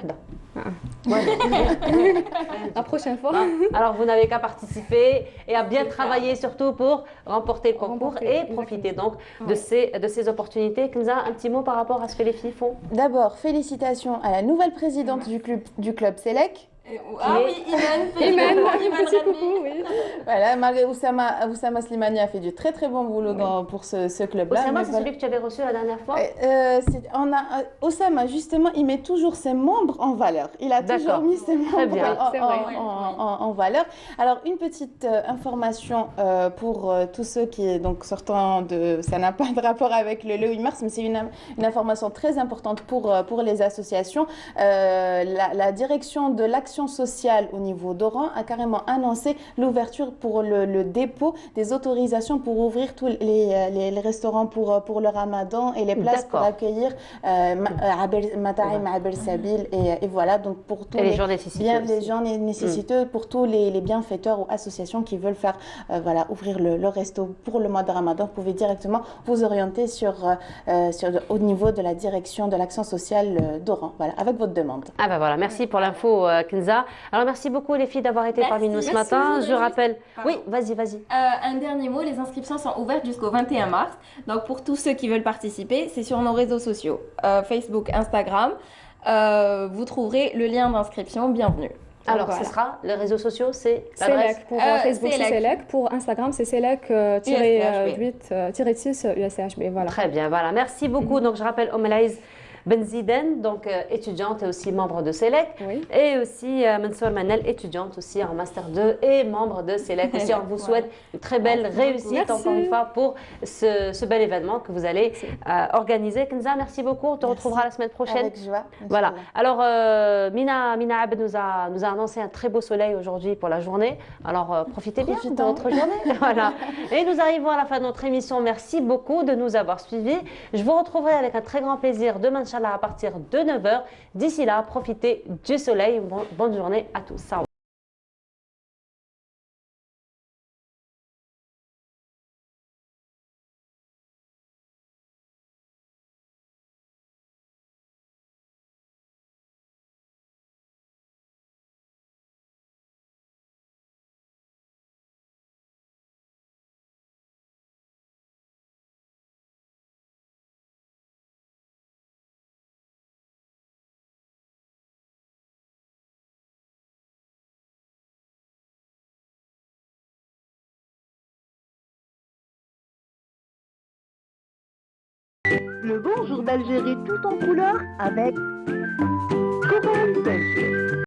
La prochaine fois. Alors, vous n'avez qu'à participer et à bien travailler surtout pour remporter le concours et profiter donc de ces opportunités. Kenza, un petit mot par rapport à ce que les filles font? D'abord, félicitations à la nouvelle présidente du club Selec. Ah oui, Imen, petit coucou, oui. Voilà, Oussama Slimani a fait du très très bon boulot pour ce club-là. Oussama, c'est celui que tu avais reçu la dernière fois? Oussama, justement, il met toujours ses membres en valeur. Il a toujours mis ses membres en valeur. Alors, une petite information pour tous ceux qui, donc, sortant de... Ça n'a pas de rapport avec le 8 mars, mais c'est une information très importante pour les associations. La direction de l'action sociale au niveau d'Oran a carrément annoncé l'ouverture pour le dépôt des autorisations pour ouvrir tous les restaurants pour le ramadan et les places pour accueillir Mataïm Abel Sabil et voilà, donc pour tous les gens nécessiteux, les gens nécessiteux, pour tous les bienfaiteurs ou associations qui veulent faire voilà, ouvrir le resto pour le mois de ramadan. Vous pouvez directement vous orienter au niveau de la direction de l'action sociale d'Oran, voilà, avec votre demande. Ah ben voilà, merci pour l'info Kenza. Alors merci beaucoup les filles d'avoir été parmi nous ce matin. Je rappelle... Oui, vas-y. Un dernier mot, les inscriptions sont ouvertes jusqu'au 21 mars. Donc pour tous ceux qui veulent participer, c'est sur nos réseaux sociaux, Facebook, Instagram. Vous trouverez le lien d'inscription, bienvenue. Alors, voilà. Ce sera les réseaux sociaux, c'est Selec. Pour Facebook, c'est Selec. Pour Instagram, c'est Selec-6-USCHB. Voilà. Très bien, voilà. Merci beaucoup. Donc, je rappelle Omelaïs Benziden, donc étudiante et aussi membre de Selec. Oui. Et aussi Mansour Manel, étudiante aussi en Master 2 et membre de Selec. Aussi, on vous souhaite une très belle réussite, encore une fois, pour ce bel événement que vous allez organiser. Kenza, merci beaucoup. On te retrouvera la semaine prochaine. Avec joie. Voilà. Alors, Mina Abed nous a annoncé un très beau soleil aujourd'hui pour la journée. Alors, profitez bien de votre journée. Voilà. Et nous arrivons à la fin de notre émission. Merci beaucoup de nous avoir suivis. Je vous retrouverai avec un très grand plaisir demain, Inch'Allah, à partir de 9h. D'ici là, profitez du soleil. Bonne journée à tous. Au revoir. Le bonjour d'Algérie tout en couleur avec